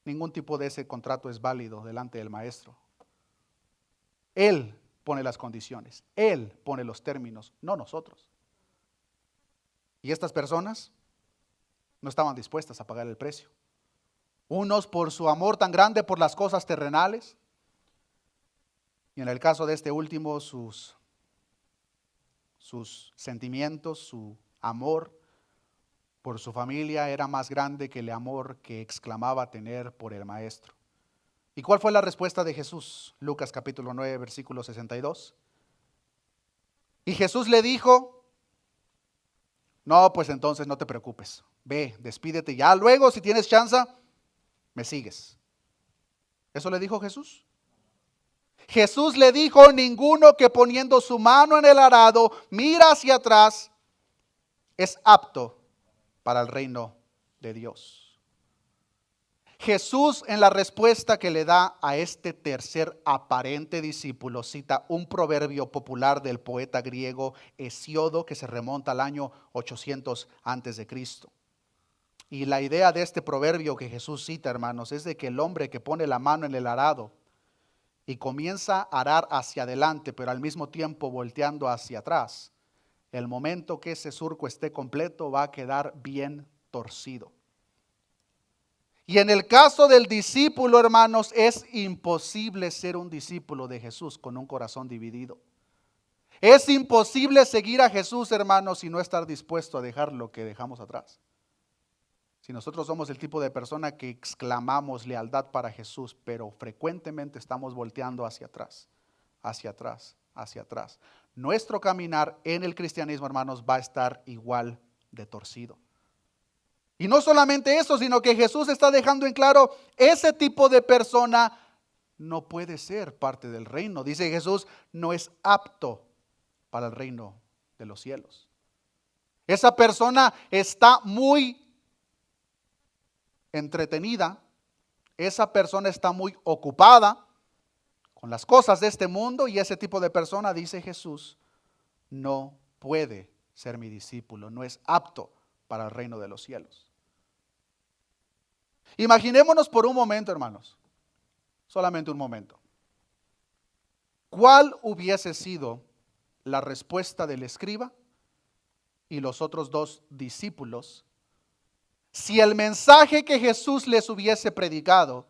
Ningún tipo de ese contrato es válido delante del Maestro. Él pone las condiciones, Él pone los términos, no nosotros. Y estas personas no estaban dispuestas a pagar el precio. Unos por su amor tan grande por las cosas terrenales, y en el caso de este último, sus sentimientos, su amor por su familia era más grande que el amor que exclamaba tener por el Maestro. ¿Y cuál fue la respuesta de Jesús? Lucas capítulo 9, versículo 62. Y Jesús le dijo, no, pues entonces no te preocupes. Ve, despídete ya. Luego, si tienes chance, me sigues. ¿Eso le dijo Jesús? Jesús le dijo, ninguno que poniendo su mano en el arado mira hacia atrás es apto para el reino de Dios. Jesús, en la respuesta que le da a este tercer aparente discípulo, cita un proverbio popular del poeta griego Hesíodo que se remonta al año 800 antes de Cristo. Y la idea de este proverbio que Jesús cita, hermanos, es de que el hombre que pone la mano en el arado y comienza a arar hacia adelante, pero al mismo tiempo volteando hacia atrás, el momento que ese surco esté completo va a quedar bien torcido. Y en el caso del discípulo, hermanos, es imposible ser un discípulo de Jesús con un corazón dividido. Es imposible seguir a Jesús, hermanos, y no estar dispuesto a dejar lo que dejamos atrás. Si nosotros somos el tipo de persona que exclamamos lealtad para Jesús, pero frecuentemente estamos volteando hacia atrás, hacia atrás, hacia atrás, nuestro caminar en el cristianismo, hermanos, va a estar igual de torcido. Y no solamente eso, sino que Jesús está dejando en claro, ese tipo de persona no puede ser parte del reino. Dice Jesús, no es apto para el reino de los cielos. Esa persona está muy entretenida, esa persona está muy ocupada con las cosas de este mundo y ese tipo de persona, dice Jesús, no puede ser mi discípulo, no es apto para el reino de los cielos. Imaginémonos por un momento, hermanos, solamente un momento. ¿Cuál hubiese sido la respuesta del escriba y los otros dos discípulos si el mensaje que Jesús les hubiese predicado,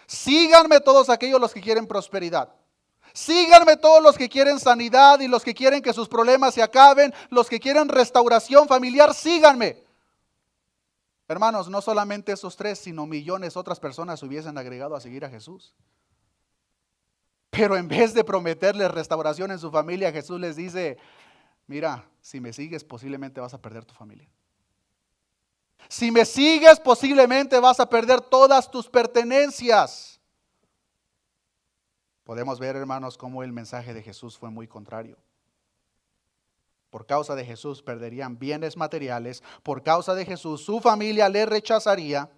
síganme todos aquellos los que quieren prosperidad, síganme todos los que quieren sanidad y los que quieren que sus problemas se acaben, los que quieren restauración familiar, síganme? Hermanos, no solamente esos tres, sino millones de otras personas hubiesen agregado a seguir a Jesús. Pero en vez de prometerles restauración en su familia, Jesús les dice, mira, si me sigues posiblemente vas a perder tu familia. Si me sigues posiblemente vas a perder todas tus pertenencias. Podemos ver, hermanos, cómo el mensaje de Jesús fue muy contrario. Por causa de Jesús perderían bienes materiales. Por causa de Jesús su familia le rechazaría.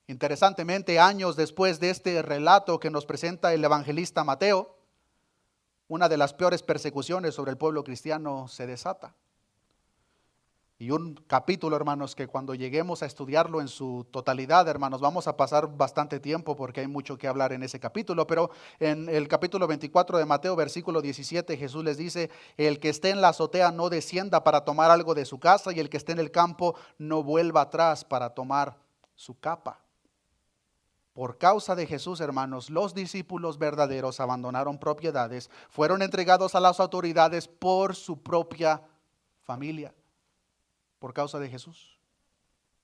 Interesantemente, años después de este relato que nos presenta el evangelista Mateo, una de las peores persecuciones sobre el pueblo cristiano se desata. Y un capítulo, hermanos, que cuando lleguemos a estudiarlo en su totalidad, hermanos, vamos a pasar bastante tiempo porque hay mucho que hablar en ese capítulo. Pero en el capítulo 24 de Mateo, versículo 17, Jesús les dice, el que esté en la azotea no descienda para tomar algo de su casa y el que esté en el campo no vuelva atrás para tomar su capa. Por causa de Jesús, hermanos, los discípulos verdaderos abandonaron propiedades, fueron entregados a las autoridades por su propia familia. Por causa de Jesús,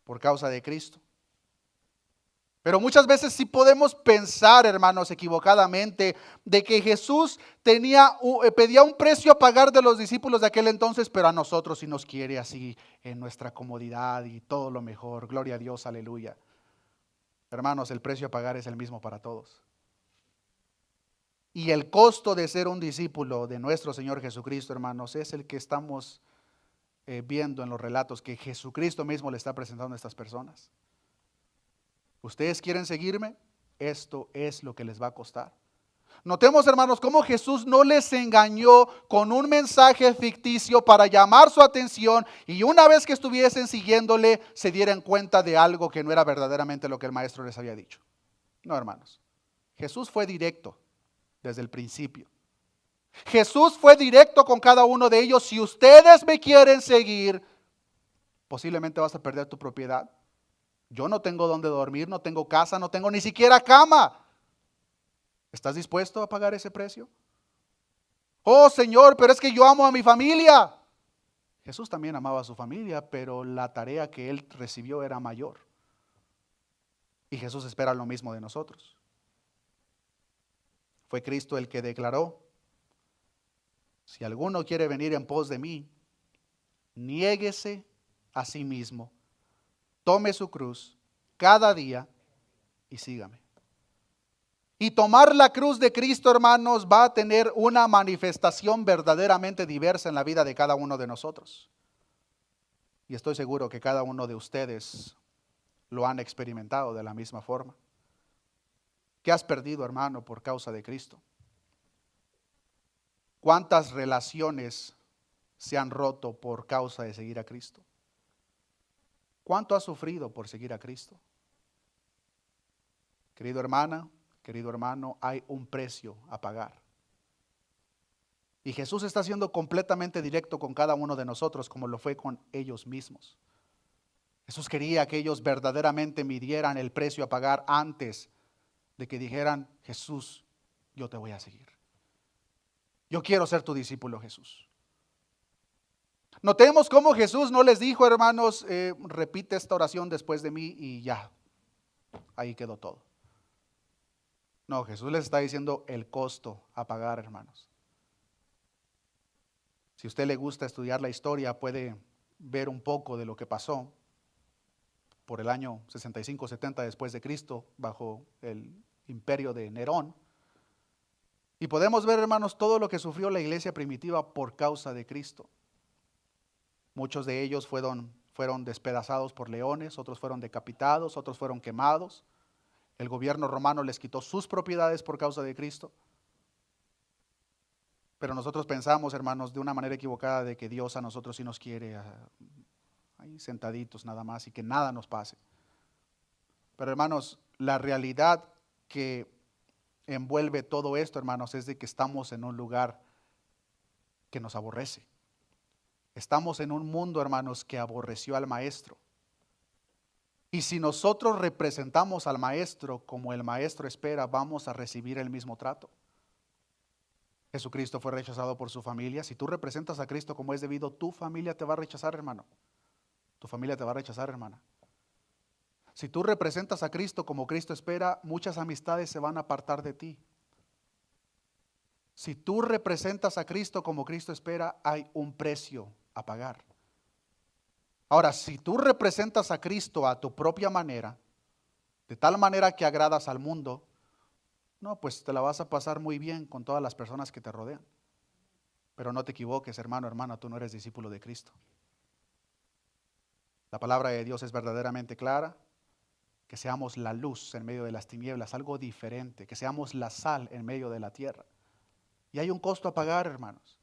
por causa de Cristo. Pero muchas veces sí podemos pensar, hermanos, equivocadamente, de que Jesús pedía un precio a pagar de los discípulos de aquel entonces, pero a nosotros sí nos quiere así en nuestra comodidad y todo lo mejor. Gloria a Dios, aleluya. Hermanos, el precio a pagar es el mismo para todos. Y el costo de ser un discípulo de nuestro Señor Jesucristo, hermanos, es el que estamos viendo en los relatos que Jesucristo mismo le está presentando a estas personas. ¿Ustedes quieren seguirme? Esto es lo que les va a costar. Notemos, hermanos, cómo Jesús no les engañó con un mensaje ficticio para llamar su atención y una vez que estuviesen siguiéndole se dieran cuenta de algo que no era verdaderamente lo que el maestro les había dicho. No, hermanos. Jesús fue directo desde el principio. Jesús fue directo con cada uno de ellos. Si ustedes me quieren seguir, posiblemente vas a perder tu propiedad. Yo no tengo dónde dormir, no tengo casa, no tengo ni siquiera cama. ¿Estás dispuesto a pagar ese precio? Oh, Señor, pero es que yo amo a mi familia. Jesús también amaba a su familia, pero la tarea que él recibió era mayor. Y Jesús espera lo mismo de nosotros. Fue Cristo el que declaró: si alguno quiere venir en pos de mí, niéguese a sí mismo, tome su cruz cada día y sígame. Y tomar la cruz de Cristo, hermanos, va a tener una manifestación verdaderamente diversa en la vida de cada uno de nosotros. Y estoy seguro que cada uno de ustedes lo han experimentado de la misma forma. ¿Qué has perdido, hermano, por causa de Cristo? ¿Cuántas relaciones se han roto por causa de seguir a Cristo? ¿Cuánto has sufrido por seguir a Cristo? Querido hermana, querido hermano, hay un precio a pagar. Y Jesús está siendo completamente directo con cada uno de nosotros, como lo fue con ellos mismos. Jesús quería que ellos verdaderamente midieran el precio a pagar antes de que dijeran: Jesús, yo te voy a seguir. Yo quiero ser tu discípulo, Jesús. Notemos cómo Jesús no les dijo: hermanos, repite esta oración después de mí y ya, ahí quedó todo. No, Jesús les está diciendo el costo a pagar, hermanos. Si a usted le gusta estudiar la historia, puede ver un poco de lo que pasó por el año 65-70 después de Cristo, bajo el imperio de Nerón. Y podemos ver, hermanos, todo lo que sufrió la iglesia primitiva por causa de Cristo. Muchos de ellos fueron despedazados por leones, otros fueron decapitados, otros fueron quemados. El gobierno romano les quitó sus propiedades por causa de Cristo. Pero nosotros pensamos, hermanos, de una manera equivocada, de que Dios a nosotros sí nos quiere ahí sentaditos nada más y que nada nos pase. Pero, hermanos, la realidad que envuelve todo esto, hermanos, es de que estamos en un lugar que nos aborrece. Estamos en un mundo, hermanos, que aborreció al Maestro. Y si nosotros representamos al Maestro como el Maestro espera, vamos a recibir el mismo trato. Jesucristo fue rechazado por su familia. Si tú representas a Cristo como es debido, tu familia te va a rechazar, hermano. Tu familia te va a rechazar, hermana. Si tú representas a Cristo como Cristo espera, muchas amistades se van a apartar de ti. Si tú representas a Cristo como Cristo espera, hay un precio a pagar. Ahora, si tú representas a Cristo a tu propia manera, de tal manera que agradas al mundo, no, pues te la vas a pasar muy bien con todas las personas que te rodean. Pero no te equivoques, hermano, hermana, tú no eres discípulo de Cristo. La palabra de Dios es verdaderamente clara, que seamos la luz en medio de las tinieblas, algo diferente, que seamos la sal en medio de la tierra. Y hay un costo a pagar, hermanos.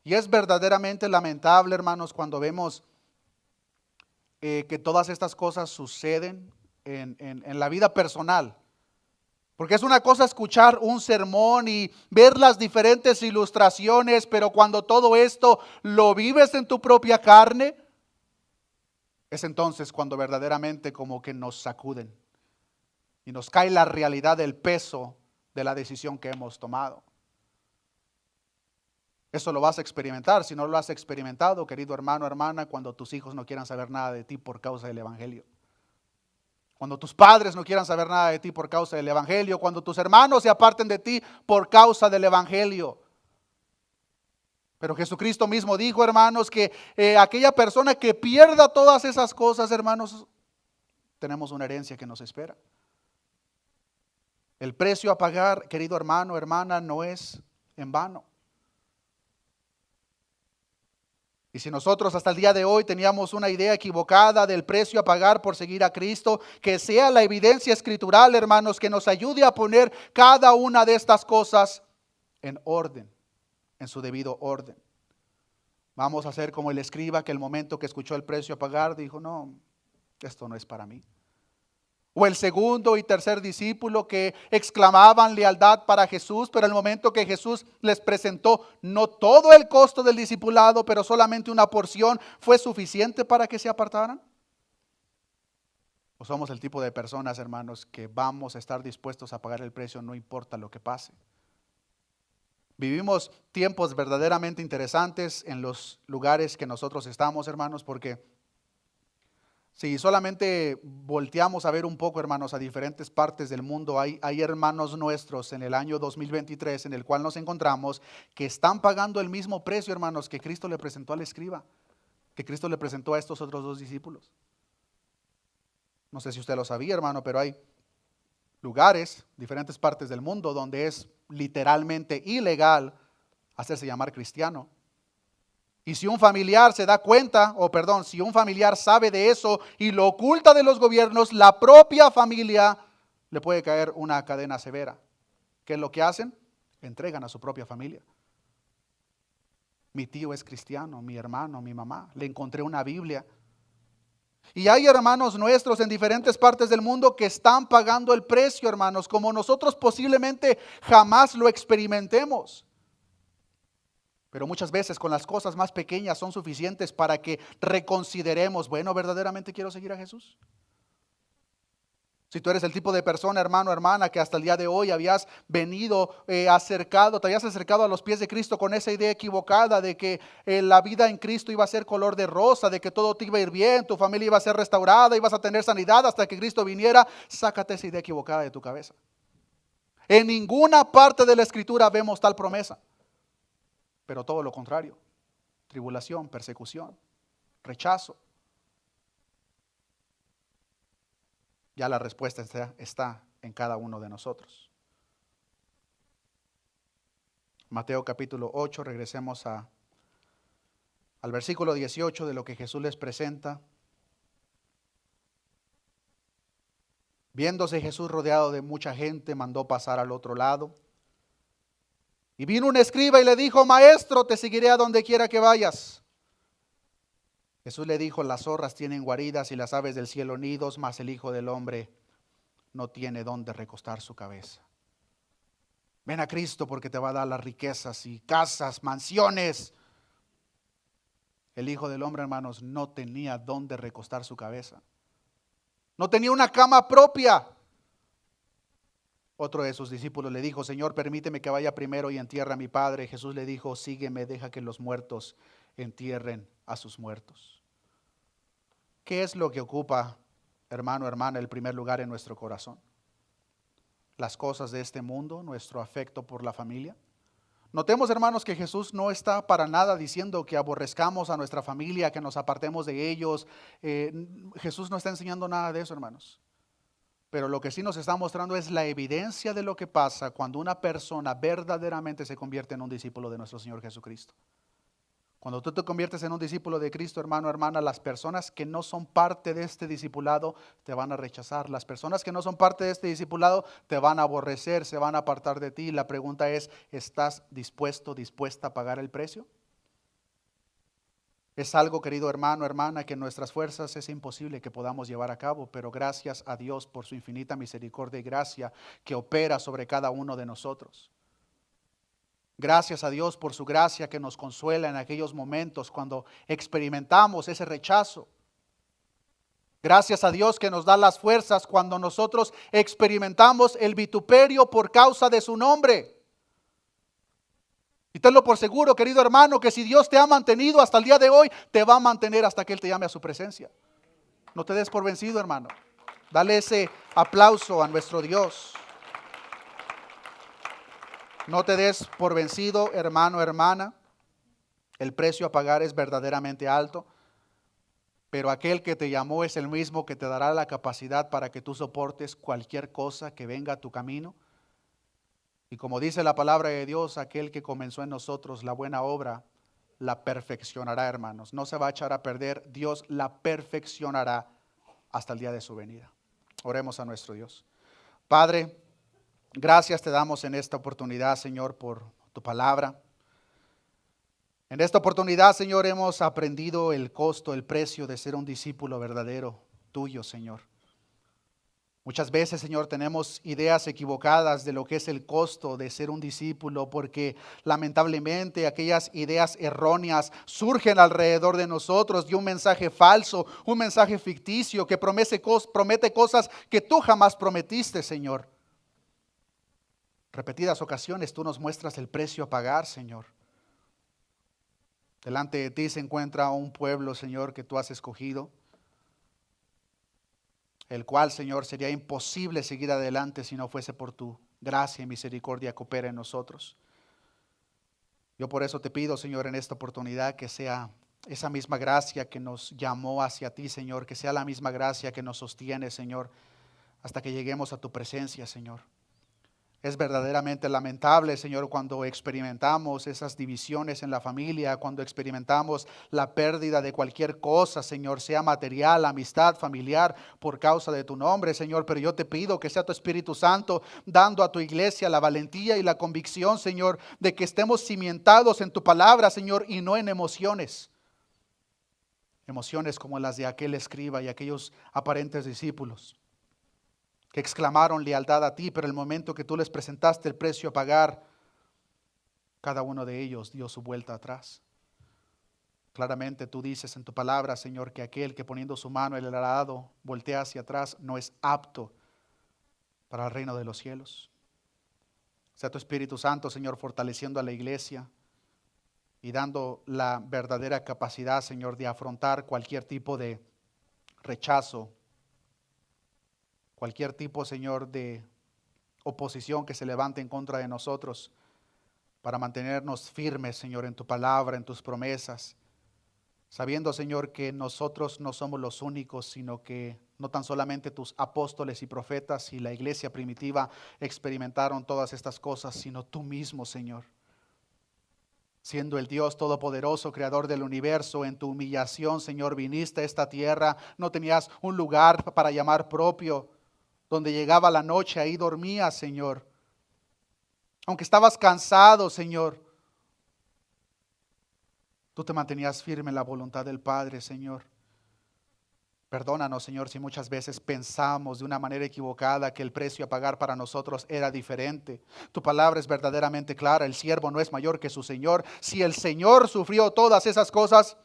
Y es verdaderamente lamentable, hermanos, cuando vemos que todas estas cosas suceden en la vida personal. Porque es una cosa escuchar un sermón y ver las diferentes ilustraciones, pero cuando todo esto lo vives en tu propia carne, es entonces cuando verdaderamente como que nos sacuden y nos cae la realidad del peso de la decisión que hemos tomado. Eso lo vas a experimentar. Si no lo has experimentado, querido hermano, hermana, cuando tus hijos no quieran saber nada de ti por causa del Evangelio. Cuando tus padres no quieran saber nada de ti por causa del Evangelio. Cuando tus hermanos se aparten de ti por causa del Evangelio. Pero Jesucristo mismo dijo, hermanos, que aquella persona que pierda todas esas cosas, hermanos, tenemos una herencia que nos espera. El precio a pagar, querido hermano, hermana, no es en vano. Y si nosotros hasta el día de hoy teníamos una idea equivocada del precio a pagar por seguir a Cristo, que sea la evidencia escritural, hermanos, que nos ayude a poner cada una de estas cosas en orden, en su debido orden. Vamos a hacer como el escriba que el momento que escuchó el precio a pagar dijo, no, esto no es para mí. O el segundo y tercer discípulo que exclamaban lealtad para Jesús, pero el momento que Jesús les presentó no todo el costo del discipulado, pero solamente una porción, ¿fue suficiente para que se apartaran? ¿O somos el tipo de personas, hermanos, que vamos a estar dispuestos a pagar el precio no importa lo que pase? Vivimos tiempos verdaderamente interesantes en los lugares que nosotros estamos, hermanos, porque Si solamente volteamos a ver un poco, hermanos, a diferentes partes del mundo, hay hermanos nuestros en el año 2023 en el cual nos encontramos que están pagando el mismo precio, hermanos, que Cristo le presentó al escriba, que Cristo le presentó a estos otros dos discípulos. No sé si usted lo sabía, hermano, pero hay lugares, diferentes partes del mundo, donde es literalmente ilegal hacerse llamar cristiano. Y si un familiar se da cuenta, si un familiar sabe de eso y lo oculta de los gobiernos, la propia familia le puede caer una cadena severa. ¿Qué es lo que hacen? Entregan a su propia familia. Mi tío es cristiano, mi hermano, mi mamá. Le encontré una Biblia. Y hay hermanos nuestros en diferentes partes del mundo que están pagando el precio, hermanos, como nosotros posiblemente jamás lo experimentemos. Pero muchas veces con las cosas más pequeñas son suficientes para que reconsideremos, bueno, ¿verdaderamente quiero seguir a Jesús? Si tú eres el tipo de persona, hermano, hermana, que hasta el día de hoy habías venido te habías acercado a los pies de Cristo con esa idea equivocada de que la vida en Cristo iba a ser color de rosa, de que todo te iba a ir bien, tu familia iba a ser restaurada, ibas a tener sanidad hasta que Cristo viniera, sácate esa idea equivocada de tu cabeza. En ninguna parte de la Escritura vemos tal promesa. Pero todo lo contrario, tribulación, persecución, rechazo. Ya la respuesta está en cada uno de nosotros. Mateo capítulo 8, regresemos al versículo 18 de lo que Jesús les presenta. Viéndose Jesús rodeado de mucha gente, mandó pasar al otro lado. Y vino un escriba y le dijo, maestro, te seguiré a donde quiera que vayas. Jesús le dijo, las zorras tienen guaridas y las aves del cielo nidos, mas el Hijo del Hombre no tiene dónde recostar su cabeza. Ven a Cristo porque te va a dar las riquezas y casas, mansiones. El Hijo del Hombre, hermanos, no tenía dónde recostar su cabeza. No tenía una cama propia. Otro de sus discípulos le dijo, Señor, permíteme que vaya primero y entierre a mi padre. Jesús le dijo, sígueme, deja que los muertos entierren a sus muertos. ¿Qué es lo que ocupa, hermano, hermana, el primer lugar en nuestro corazón? Las cosas de este mundo, nuestro afecto por la familia. Notemos, hermanos, que Jesús no está para nada diciendo que aborrezcamos a nuestra familia, que nos apartemos de ellos. Jesús no está enseñando nada de eso, hermanos. Pero lo que sí nos está mostrando es la evidencia de lo que pasa cuando una persona verdaderamente se convierte en un discípulo de nuestro Señor Jesucristo. Cuando tú te conviertes en un discípulo de Cristo, hermano, hermana, las personas que no son parte de este discipulado te van a rechazar. Las personas que no son parte de este discipulado te van a aborrecer, se van a apartar de ti. La pregunta es, ¿estás dispuesta a pagar el precio? Es algo, querido hermano, hermana, que en nuestras fuerzas es imposible que podamos llevar a cabo, pero gracias a Dios por su infinita misericordia y gracia que opera sobre cada uno de nosotros. Gracias a Dios por su gracia que nos consuela en aquellos momentos cuando experimentamos ese rechazo. Gracias a Dios que nos da las fuerzas cuando nosotros experimentamos el vituperio por causa de su nombre. Y tenlo por seguro, querido hermano, que si Dios te ha mantenido hasta el día de hoy, te va a mantener hasta que Él te llame a su presencia. No te des por vencido, hermano. Dale ese aplauso a nuestro Dios. No te des por vencido, hermano, hermana. El precio a pagar es verdaderamente alto, pero aquel que te llamó es el mismo que te dará la capacidad para que tú soportes cualquier cosa que venga a tu camino. Y como dice la palabra de Dios, aquel que comenzó en nosotros la buena obra, la perfeccionará, hermanos. No se va a echar a perder, Dios la perfeccionará hasta el día de su venida. Oremos a nuestro Dios. Padre, gracias te damos en esta oportunidad, Señor, por tu palabra. En esta oportunidad, Señor, hemos aprendido el costo, el precio de ser un discípulo verdadero tuyo, Señor. Muchas veces, Señor, tenemos ideas equivocadas de lo que es el costo de ser un discípulo, porque lamentablemente aquellas ideas erróneas surgen alrededor de nosotros de un mensaje falso, un mensaje ficticio que promete cosas que tú jamás prometiste, Señor. Repetidas ocasiones tú nos muestras el precio a pagar, Señor. Delante de ti se encuentra un pueblo, Señor, que tú has escogido. el cual, Señor, sería imposible seguir adelante si no fuese por tu gracia y misericordia que opera en nosotros. Yo por eso te pido, Señor, en esta oportunidad que sea esa misma gracia que nos llamó hacia ti, Señor, que sea la misma gracia que nos sostiene, Señor, hasta que lleguemos a tu presencia, Señor. Es verdaderamente lamentable, Señor, cuando experimentamos esas divisiones en la familia, cuando experimentamos la pérdida de cualquier cosa, Señor, sea material, amistad, familiar, por causa de tu nombre, Señor. Pero yo te pido que sea tu Espíritu Santo dando a tu iglesia la valentía y la convicción, Señor, de que estemos cimentados en tu palabra, Señor, y no en emociones. Emociones como las de aquel escriba y aquellos aparentes discípulos que exclamaron lealtad a ti, pero el momento que tú les presentaste el precio a pagar, cada uno de ellos dio su vuelta atrás. Claramente tú dices en tu palabra, Señor, que aquel que poniendo su mano en el arado voltea hacia atrás no es apto para el reino de los cielos. Sea tu Espíritu Santo, Señor, fortaleciendo a la iglesia y dando la verdadera capacidad, Señor, de afrontar cualquier tipo de rechazo, cualquier tipo, Señor, de oposición que se levante en contra de nosotros, para mantenernos firmes, Señor, en tu palabra, en tus promesas, sabiendo, Señor, que nosotros no somos los únicos, sino que no tan solamente tus apóstoles y profetas y la iglesia primitiva experimentaron todas estas cosas, sino tú mismo, Señor. Siendo el Dios todopoderoso, creador del universo, en tu humillación, Señor, viniste a esta tierra, no tenías un lugar para llamar propio. Donde llegaba la noche, ahí dormías, Señor. Aunque estabas cansado, Señor, tú te mantenías firme en la voluntad del Padre, Señor. Perdónanos, Señor, si muchas veces pensamos de una manera equivocada que el precio a pagar para nosotros era diferente. Tu palabra es verdaderamente clara, el siervo no es mayor que su Señor. Si el Señor sufrió todas esas cosas,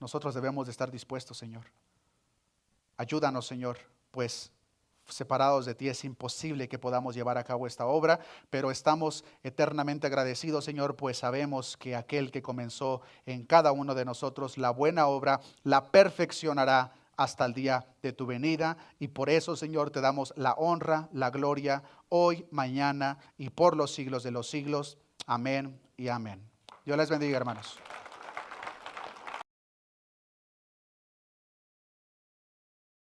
nosotros debemos de estar dispuestos, Señor. Ayúdanos, Señor, pues separados de ti es imposible que podamos llevar a cabo esta obra, pero estamos eternamente agradecidos, Señor, pues sabemos que aquel que comenzó en cada uno de nosotros la buena obra, la perfeccionará hasta el día de tu venida, y por eso, Señor, te damos la honra, la gloria, hoy, mañana y por los siglos de los siglos. Amén y amén. Dios les bendiga, hermanos.